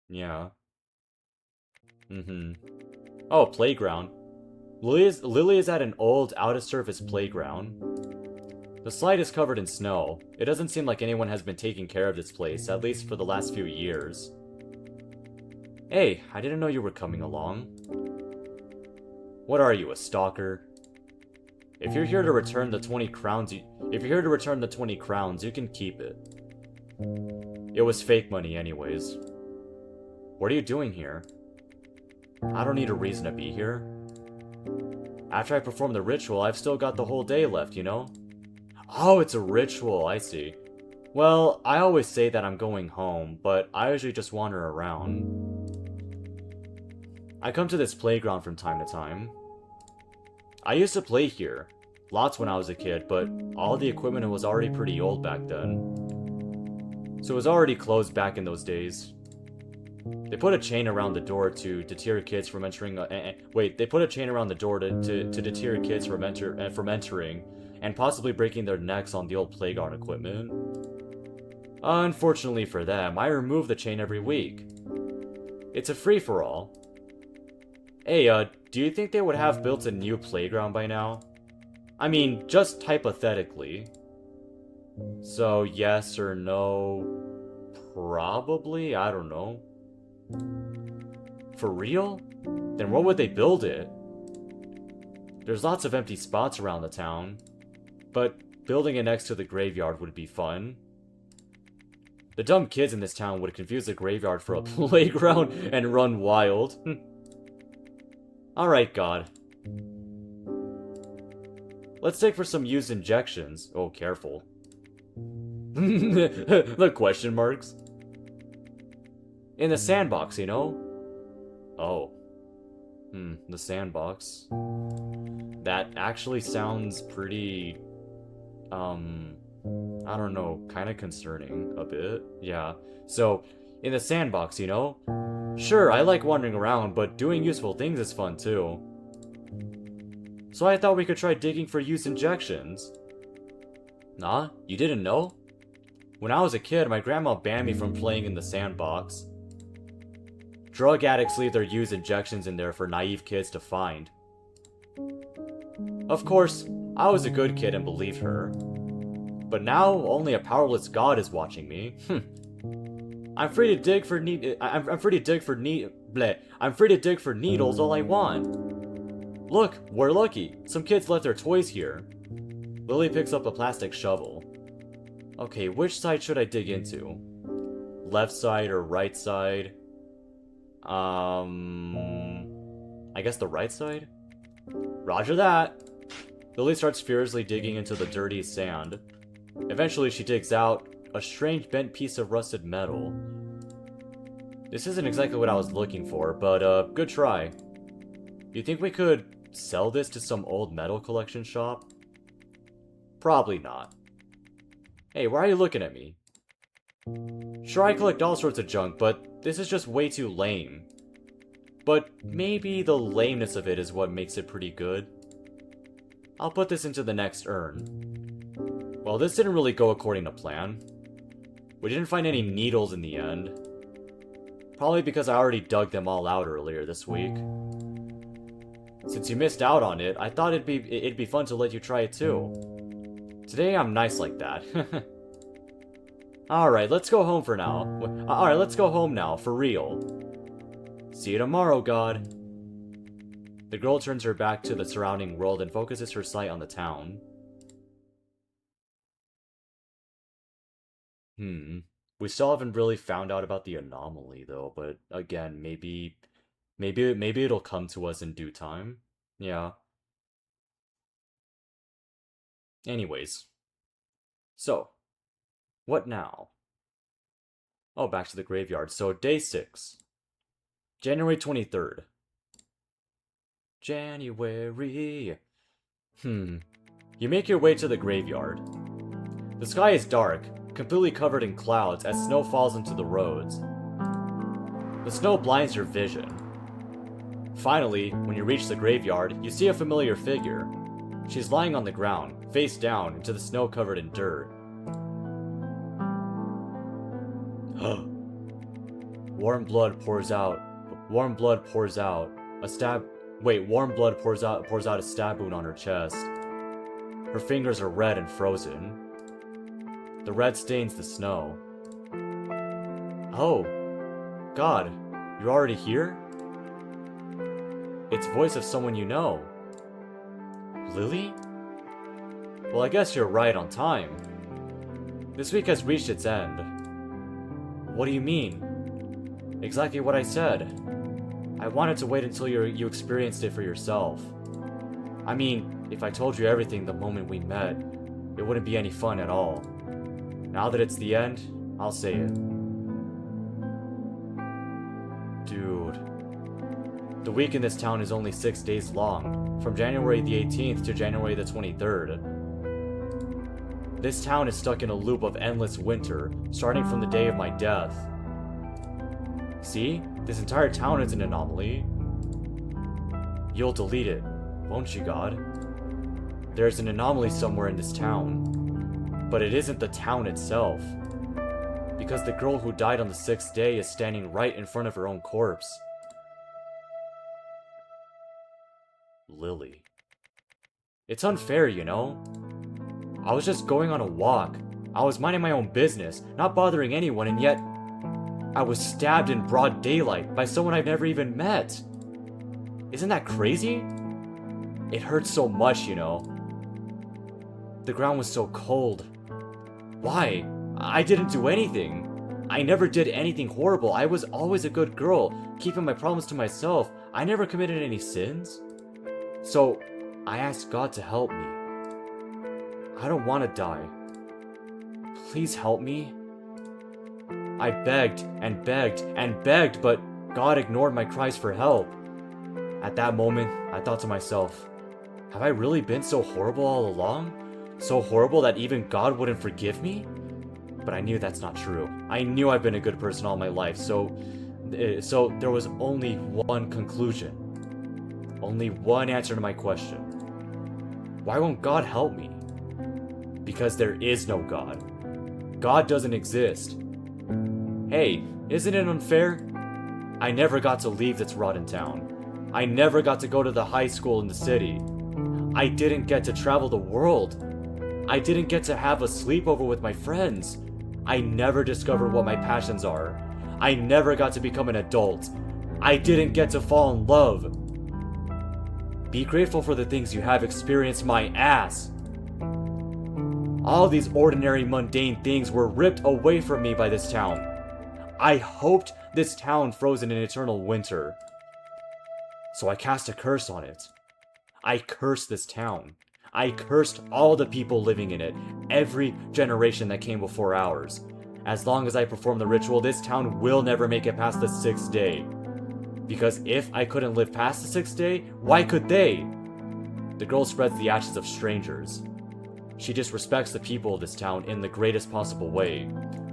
Speaker 1: Yeah. Oh, playground. Lily is at an old, out-of-service playground. The slide is covered in snow. It doesn't seem like anyone has been taking care of this place, at least for the last few years. Hey, I didn't know you were coming along. What are you, a stalker? If you're here to return the 20 crowns, you can keep it. It was fake money anyways. What are you doing here? I don't need a reason to be here. After I perform the ritual, I've still got the whole day left, you know? Oh, it's a ritual, I see. Well, I always say that I'm going home, but I usually just wander around. I come to this playground from time to time. I used to play here. Lots when I was a kid, but all the equipment was already pretty old back then. So it was already closed back in those days. They put a chain around the door to deter kids from entering. They put a chain around the door to deter kids from entering, and possibly breaking their necks on the old playground equipment. Unfortunately for them, I remove the chain every week. It's a free-for-all. Hey, do you think they would have built a new playground by now? I mean, just hypothetically. So, yes or no? Probably? I don't know. For real? Then where would they build it? There's lots of empty spots around the town. But building it next to the graveyard would be fun. The dumb kids in this town would confuse the graveyard for a playground and run wild. Alright, God. Let's take for some used injections. Oh, careful. The question marks. In the sandbox, you know? Oh. The sandbox. That actually sounds pretty... I don't know, kind of concerning a bit. Yeah. So, in the sandbox, you know? Sure, I like wandering around, but doing useful things is fun too. So I thought we could try digging for used injections. Nah, you didn't know? When I was a kid, my grandma banned me from playing in the sandbox. Drug addicts leave their used injections in there for naive kids to find. Of course, I was a good kid and believed her. But now, only a powerless god is watching me. I'm free to dig for I'm free to dig for needles all I want. Look, we're lucky. Some kids left their toys here. Lily picks up a plastic shovel. Okay, which side should I dig into? Left side or right side? I guess the right side? Roger that. Lily starts furiously digging into the dirty sand. Eventually, she digs out a strange bent piece of rusted metal. This isn't exactly what I was looking for, but good try. You think we could sell this to some old metal collection shop? Probably not. Hey, why are you looking at me? Sure, I collect all sorts of junk, but this is just way too lame. But maybe the lameness of it is what makes it pretty good. I'll put this into the next urn. Well, this didn't really go according to plan. We didn't find any needles in the end. Probably because I already dug them all out earlier this week. Since you missed out on it, I thought it'd be fun to let you try it too. Today I'm nice like that. Alright, let's go home for now. Alright, let's go home now, for real. See you tomorrow, God. The girl turns her back to the surrounding world and focuses her sight on the town. We still haven't really found out about the anomaly, though, but again, maybe it'll come to us in due time. Yeah. Anyways. So, what now? Oh, back to the graveyard. So, day 6. January 23rd. January. You make your way to the graveyard. The sky is dark, completely covered in clouds as snow falls into the roads. The snow blinds your vision. Finally, when you reach the graveyard, you see a familiar figure. She's lying on the ground, face down into the snow covered in dirt. Warm blood pours out a stab wound on her chest. Her fingers are red and frozen. The red stains the snow. Oh, God, you're already here? It's the voice of someone you know. Lily? Well, I guess you're right on time. This week has reached its end. What do you mean? Exactly what I said. I wanted to wait until you experienced it for yourself. I mean, if I told you everything the moment we met, it wouldn't be any fun at all. Now that it's the end, I'll say it. Dude. The week in this town is only 6 days long, from January the 18th to January the 23rd. This town is stuck in a loop of endless winter, starting from the day of my death. See? This entire town is an anomaly. You'll delete it, won't you, God? There's an anomaly somewhere in this town. But it isn't the town itself. Because the girl who died on the 6th day is standing right in front of her own corpse. Lily. It's unfair, you know? I was just going on a walk. I was minding my own business, not bothering anyone, and yet I was stabbed in broad daylight by someone I've never even met. Isn't that crazy? It hurts so much, you know. The ground was so cold. Why? I didn't do anything. I never did anything horrible. I was always a good girl, keeping my problems to myself. I never committed any sins. So, I asked God to help me. I don't want to die. Please help me. I begged and begged and begged, but God ignored my cries for help. At that moment, I thought to myself, have I really been so horrible all along? So horrible that even God wouldn't forgive me? But I knew that's not true. I knew I've been a good person all my life, so there was only one conclusion. Only one answer to my question. Why won't God help me? Because there is no God. God doesn't exist. Hey, isn't it unfair? I never got to leave this rotten town. I never got to go to the high school in the city. I didn't get to travel the world. I didn't get to have a sleepover with my friends. I never discovered what my passions are. I never got to become an adult. I didn't get to fall in love. Be grateful for the things you have experienced, my ass. All these ordinary, mundane things were ripped away from me by this town. I hoped this town froze in an eternal winter. So I cast a curse on it. I cursed this town. I cursed all the people living in it, every generation that came before ours. As long as I perform the ritual, this town will never make it past the 6th day. Because if I couldn't live past the 6th day, why could they? The girl spreads the ashes of strangers. She disrespects the people of this town in the greatest possible way.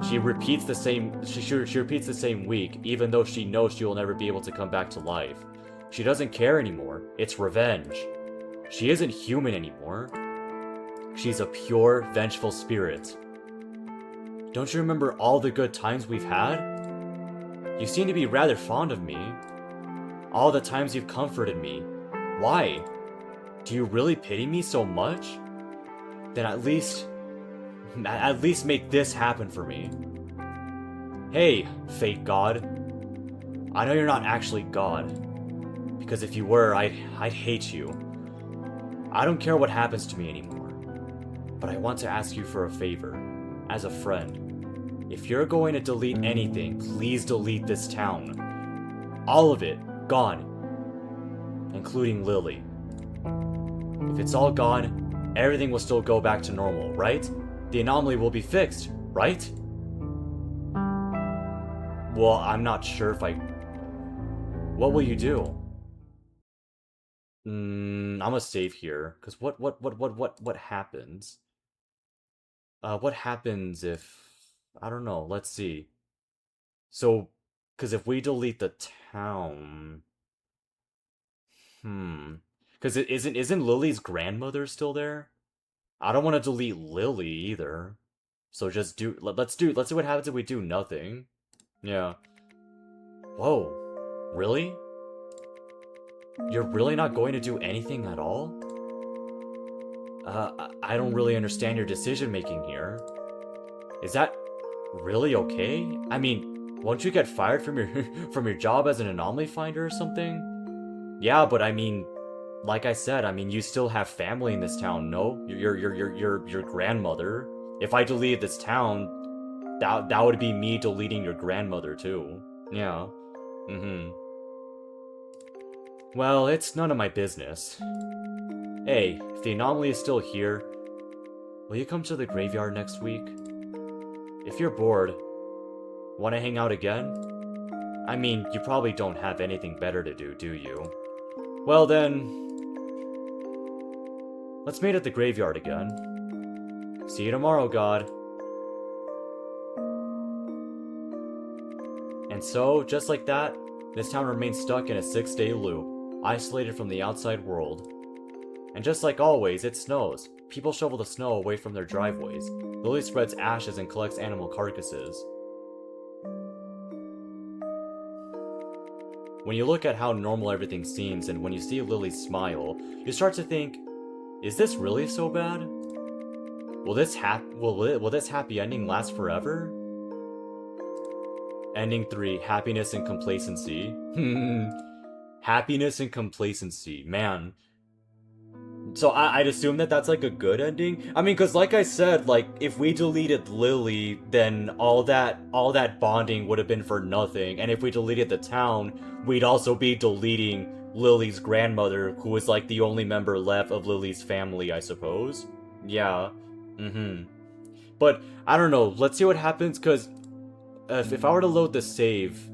Speaker 1: She repeats the same week, even though she knows she will never be able to come back to life. She doesn't care anymore. It's revenge. She isn't human anymore. She's a pure, vengeful spirit. Don't you remember all the good times we've had? You seem to be rather fond of me. All the times you've comforted me. Why? Do you really pity me so much? Then at least make this happen for me. Hey, fake God. I know you're not actually God. Because if you were, I'd hate you. I don't care what happens to me anymore. But I want to ask you for a favor. As a friend. If you're going to delete anything, please delete this town. All of it. Gone. Including Lily. If it's all gone, everything will still go back to normal, right? The anomaly will be fixed, right? Well, I'm not sure if I... What will you do? I'm gonna save here, because what happens? What happens if... I don't know, let's see. So, because if we delete the town... Because isn't Lily's grandmother still there? I don't want to delete Lily either. So just do... Let's see what happens if we do nothing. Yeah. Whoa. Really? You're really not going to do anything at all? I don't really understand your decision-making here. Is that really okay? I mean, won't you get fired from your from your job as an anomaly finder or something? Yeah, but I mean, like I said, I mean, you still have family in this town, no? Your grandmother. If I deleted this town, that would be me deleting your grandmother too. Yeah. Well, it's none of my business. Hey, if the anomaly is still here, will you come to the graveyard next week? If you're bored, want to hang out again? I mean, you probably don't have anything better to do you? Well then, let's meet at the graveyard again. See you tomorrow, God. And so, just like that, this town remains stuck in a 6-day loop, isolated from the outside world. And just like always, it snows. People shovel the snow away from their driveways. Lily spreads ashes and collects animal carcasses. When you look at how normal everything seems, and when you see Lily's smile, you start to think, is this really so bad? Will this happy ending last forever? Ending 3, happiness and complacency. Happiness and complacency, man. So I'd assume that that's like a good ending. I mean, because like I said, like if we deleted Lily, then all that bonding would have been for nothing. And if we deleted the town, we'd also be deleting Lily's grandmother, who is like the only member left of Lily's family, I suppose. Yeah. Mm-hmm. But I don't know. Let's see what happens. Because if I were to load the save,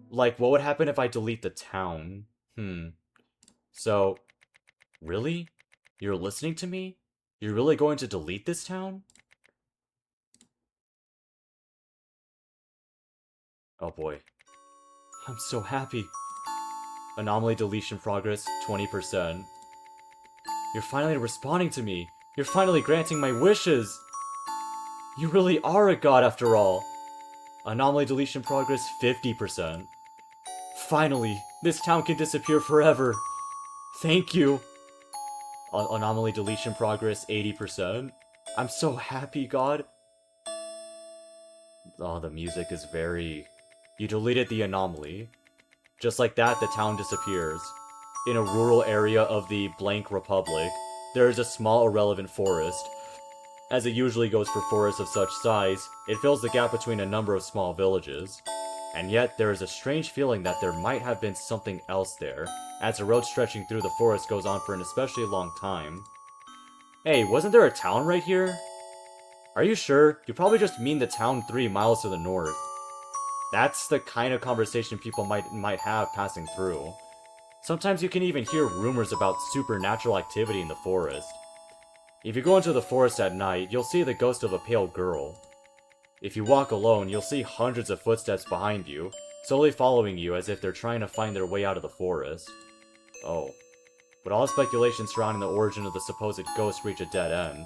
Speaker 1: like what would happen if I delete the town? Hmm. So really? You're listening to me? You're really going to delete this town? Oh boy. I'm so happy. Anomaly deletion progress, 20%. You're finally responding to me. You're finally granting my wishes. You really are a god after all. Anomaly deletion progress, 50%. Finally, this town can disappear forever. Thank you. Anomaly deletion progress, 80%. I'm so happy, god. Oh, the music is very... You deleted the anomaly. Just like that, the town disappears. In a rural area of the blank republic, there is a small irrelevant forest. As it usually goes for forests of such size, it fills the gap between a number of small villages. And yet, there is a strange feeling that there might have been something else there, as the road stretching through the forest goes on for an especially long time. Hey, wasn't there a town right here? Are you sure? You probably just mean the town 3 miles to the north. That's the kind of conversation people might have passing through. Sometimes you can even hear rumors about supernatural activity in the forest. If you go into the forest at night, you'll see the ghost of a pale girl. If you walk alone, you'll see hundreds of footsteps behind you, slowly following you as if they're trying to find their way out of the forest. Oh. But all speculation surrounding the origin of the supposed ghost reach a dead end.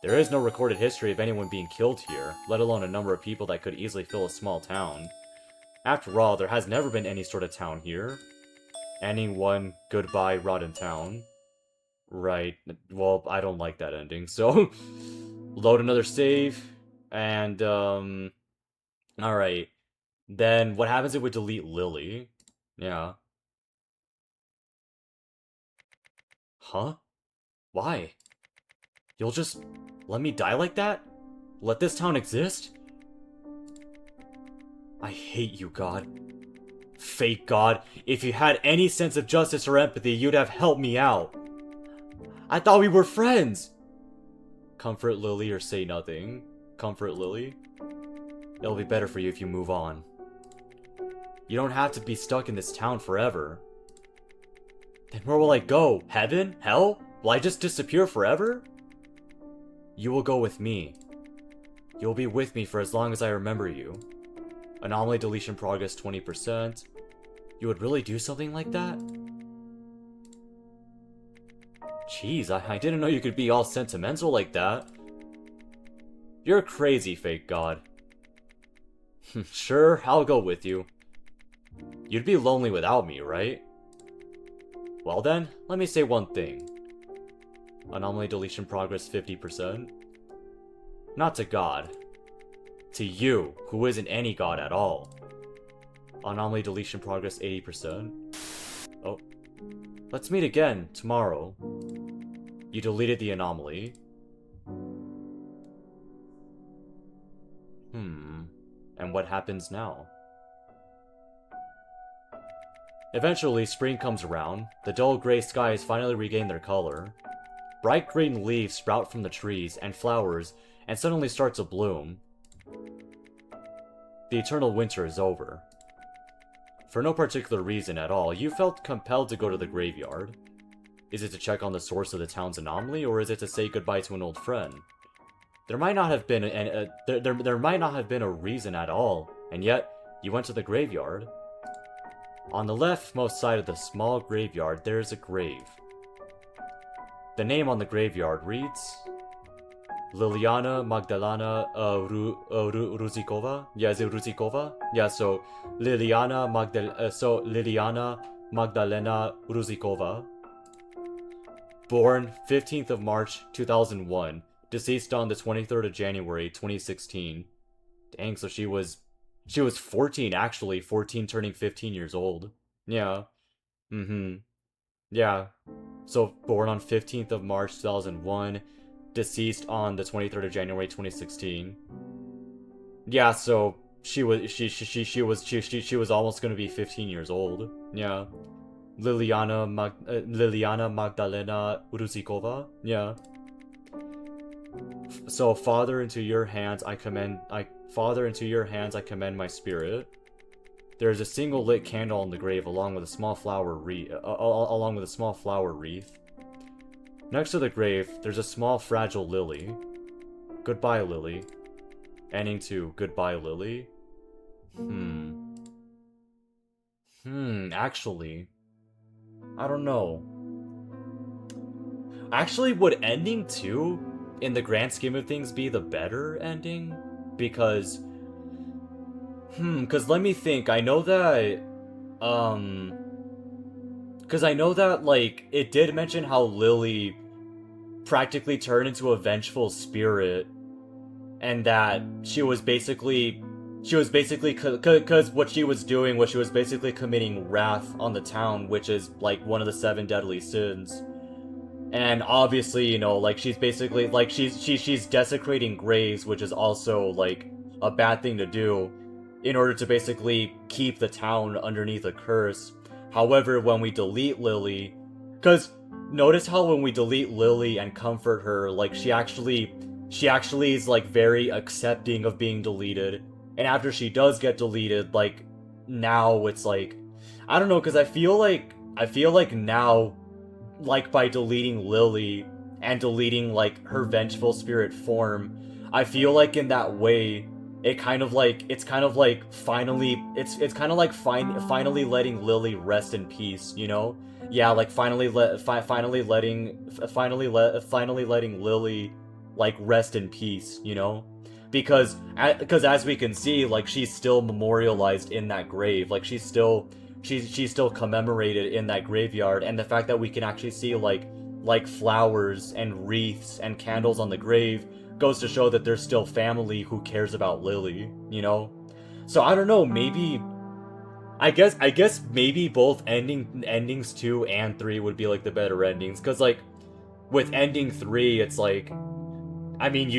Speaker 1: There is no recorded history of anyone being killed here, let alone a number of people that could easily fill a small town. After all, there has never been any sort of town here. Ending 1, goodbye, rotten town. Right, well, I don't like that ending, so... Load another save, and, alright. Then, what happens if we delete Lily? Yeah. Huh? Why? You'll just let me die like that? Let this town exist? I hate you, God. Fake God, if you had any sense of justice or empathy, you'd have helped me out. I thought we were friends! Comfort Lily or say nothing. Comfort Lily. It'll be better for you if you move on. You don't have to be stuck in this town forever. Then where will I go? Heaven? Hell? Will I just disappear forever? You will go with me. You'll be with me for as long as I remember you. Anomaly deletion progress 20%. You would really do something like that? Jeez, I didn't know you could be all sentimental like that. You're crazy, fake god. Sure, I'll go with you. You'd be lonely without me, right? Well then, let me say one thing. Anomaly deletion progress 50%. Not to God. To you, who isn't any god at all. Anomaly deletion progress 80%. Oh. Let's meet again, tomorrow. You deleted the anomaly. And what happens now? Eventually, spring comes around. The dull gray skies finally regain their color. Bright green leaves sprout from the trees and flowers, and suddenly start to bloom. The eternal winter is over. For no particular reason at all, you felt compelled to go to the graveyard. Is it to check on the source of the town's anomaly, or is it to say goodbye to an old friend? There might not have been there might not have been a reason at all, and yet you went to the graveyard. On the leftmost side of the small graveyard, there is a grave. The name on the graveyard reads Liliana Magdalena Ruzikova? Yeah, is it Ruzikova? Yeah, so Liliana Magdalena Ruzikova. Born 15th of March 2001, deceased on the 23rd of January 2016. Dang, so she was 14 actually, 14 turning 15 years old. Yeah. Yeah. So born on 15th of March 2001, deceased on the 23rd of January 2016. Yeah, so she was almost gonna be 15 years old. Yeah. Liliana Magdalena Ruzikova. Yeah. So Father, into your hands I commend my spirit. There is a single lit candle on the grave along with a small flower wreath. Next to the grave, there's a small fragile lily. Goodbye, Lily. Ending to goodbye, Lily. Actually, I don't know. Actually, would ending 2, in the grand scheme of things, be the better ending? Because, because let me think. I know that, because I know that, like, it did mention how Lily practically turned into a vengeful spirit, and that she was basically, because what she was doing was she was basically committing wrath on the town, which is, like, one of the 7 deadly sins. And obviously, you know, like, she's basically, like, she's desecrating graves, which is also, like, a bad thing to do, in order to basically keep the town underneath a curse. However, when we delete Lily, because notice how when we delete Lily and comfort her, like, she actually is, like, very accepting of being deleted. And after she does get deleted, like, now it's like, I don't know, because I feel like now, like, by deleting Lily and deleting, like, her vengeful spirit form, I feel like in that way, it's kind of like finally letting Lily rest in peace, you know? Yeah, like, finally letting Lily, like, rest in peace, you know? Because as we can see, like, she's still memorialized in that grave, like, she's still commemorated in that graveyard, and the fact that we can actually see like flowers and wreaths and candles on the grave goes to show that there's still family who cares about Lily, you know? So I don't know, maybe I guess maybe both endings 2 and 3 would be like the better endings, cuz like with ending 3 it's like, I mean,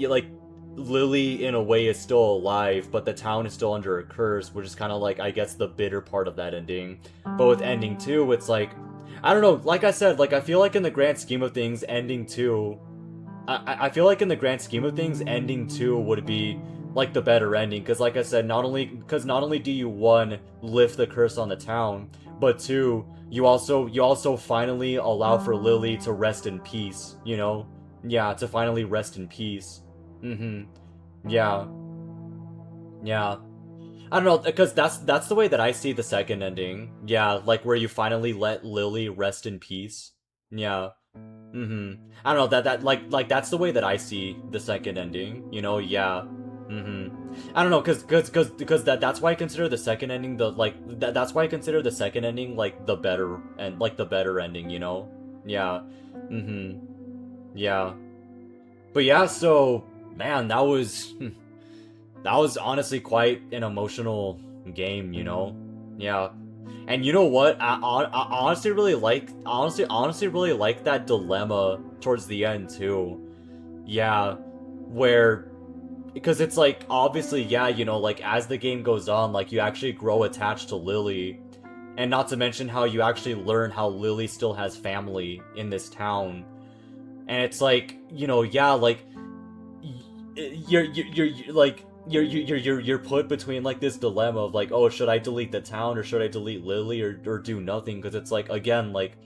Speaker 1: like, Lily in a way is still alive, but the town is still under a curse, which is kind of like, I guess, the bitter part of that ending. But with ending 2, it's like, I don't know, like I said, like, I feel like in the grand scheme of things, ending 2, I feel like in the grand scheme of things, ending 2 would be like the better ending, because like I said, not only do you, 1, lift the curse on the town, but 2, you also finally allow for Lily to rest in peace, you know? Yeah, to finally rest in peace. Yeah. Yeah. I don't know, because that's the way that I see the second ending. Yeah, like, where you finally let Lily rest in peace. Yeah. I don't know, like that's the way that I see the second ending, you know? Yeah. I don't know, cause that's why I consider the second ending that's why I consider the second ending like the better, and like the better ending, you know? Yeah. Yeah. But yeah, so, man, that was honestly quite an emotional game, you know? Yeah. And you know what? I honestly really like that dilemma towards the end too. Yeah, where, because it's like, obviously, yeah, you know, like, as the game goes on, like, you actually grow attached to Lily, and not to mention how you actually learn how Lily still has family in this town. And it's like, you know, yeah, like, you're like, you're put between, like, this dilemma of, like, oh, should I delete the town or should I delete Lily, or do nothing? Because it's like, again, like,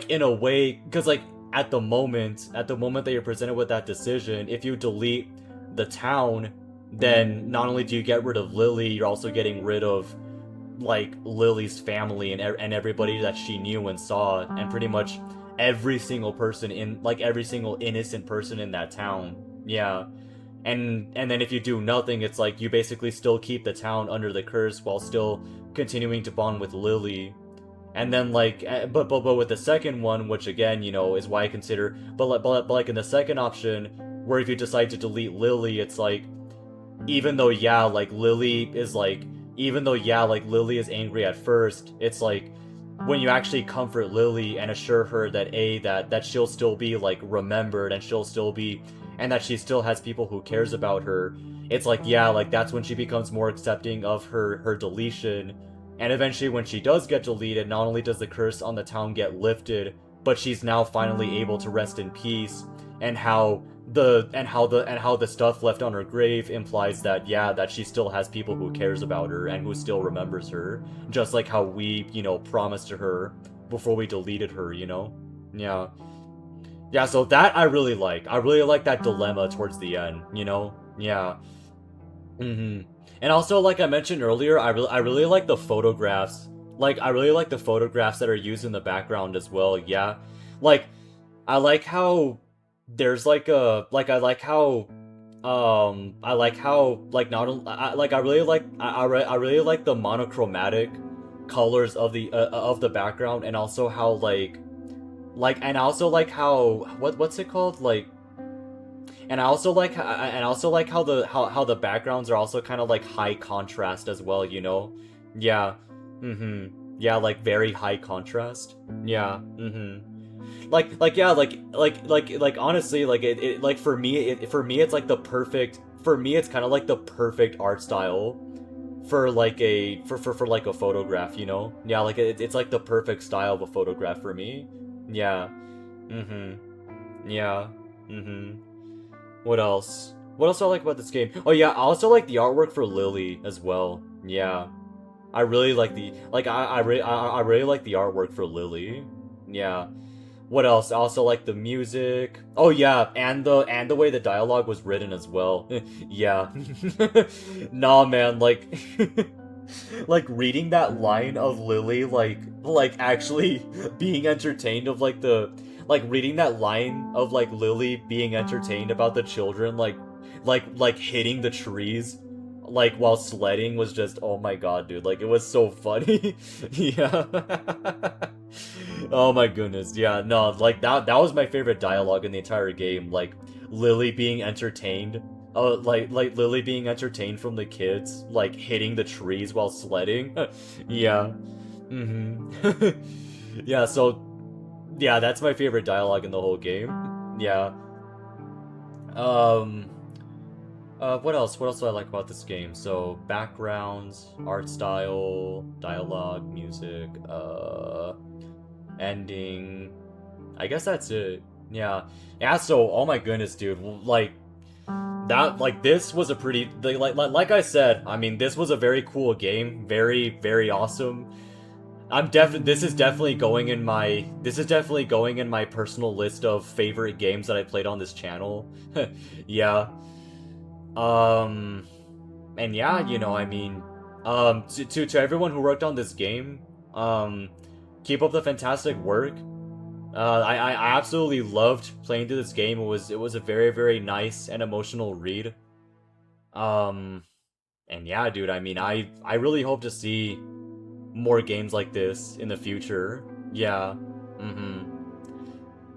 Speaker 1: in a way, because, like, at the moment that you're presented with that decision, if you delete the town, then not only do you get rid of Lily, you're also getting rid of, like, Lily's family and everybody that she knew and saw, and pretty much every single person in, like, every single innocent person in that town. Yeah. And then if you do nothing, it's like you basically still keep the town under the curse while still continuing to bond with Lily. And then, like, but with the second one, which again, you know, is why I consider, but like in the second option, where if you decide to delete Lily, it's like, even though, yeah, like, Lily is angry at first, it's like, when you actually comfort Lily and assure her that that she'll still be like remembered and she'll still be and that she still has people who cares about her, it's like, yeah, like that's when she becomes more accepting of her deletion. And eventually when she does get deleted, not only does the curse on the town get lifted, but she's now finally able to rest in peace. And how the stuff left on her grave implies that, yeah, that she still has people who cares about her and who still remembers her, just like how we, promised to her before we deleted her, yeah. Yeah, so that I really like that dilemma towards the end, yeah. And also, like I mentioned earlier, I really like the photographs. Like, I really like the photographs that are used in the background as well, yeah. Like, I like how there's like a like I like how like not I really like I really like the monochromatic colors of the background, and also how and also like how what's it called, like, and I also like how the backgrounds are also kind of like high contrast as well, yeah. Yeah, like very high contrast, yeah. Yeah, like honestly, like it like for me it's like the perfect, for me it's kind of like the perfect art style for like a for like a photograph, yeah, like it's like the perfect style of a photograph for me, yeah. Yeah. What else do I like about this game? Oh yeah, I also like the artwork for Lily as well, yeah. I really like the I really like the artwork for Lily, yeah. What else? I also like the music. Oh yeah, and the way the dialogue was written as well. Yeah. Nah, man, like like reading that line of Lily, like actually being entertained of like the like reading that line of like Lily being entertained about the children, like hitting the trees like while sledding was just, oh my god, dude, like it was so funny. Yeah. Oh my goodness, yeah, no, like that was my favorite dialogue in the entire game, like Lily being entertained, like Lily being entertained from the kids, like hitting the trees while sledding. Yeah. Yeah, so yeah, that's my favorite dialogue in the whole game. Yeah. um what else? What else do I like about this game? So, backgrounds, art style, dialogue, music, ending. I guess that's it. Yeah. Yeah, so, oh my goodness, dude. Like, this was a pretty, like I said, I mean, this was a very cool game. Very, very awesome. This is definitely going in my personal list of favorite games that I played on this channel. Yeah. Um, and yeah, I mean, to everyone who worked on this game, keep up the fantastic work. I absolutely loved playing through this game. It was a very, very nice and emotional read. Um, and yeah, dude, I mean, I really hope to see more games like this in the future. Yeah.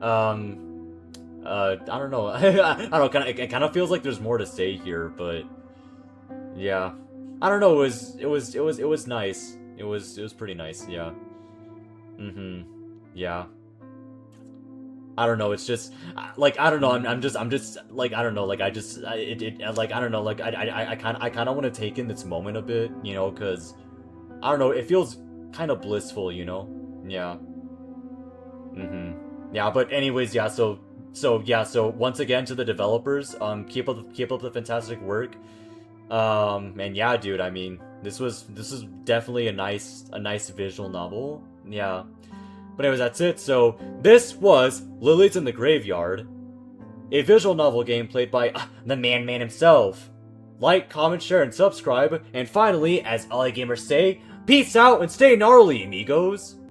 Speaker 1: Um, I don't know. I don't know. It kind of feels like there's more to say here, but yeah, I don't know. It was nice. It was pretty nice. Yeah. Yeah. I don't know. It's just like, I don't know. I'm just like, I don't know. Like, like, I don't know. Like, I kind of want to take in this moment a bit, because I don't know. It feels kind of blissful, Yeah. Yeah. But anyways, yeah. So once again, to the developers, keep up the fantastic work. And yeah, dude, I mean, this is definitely a nice visual novel. Yeah. But anyways, that's it. So this was Lilies in the Graveyard, a visual novel game played by the man himself. Like, comment, share, and subscribe. And finally, as all gamers say, peace out and stay gnarly, amigos.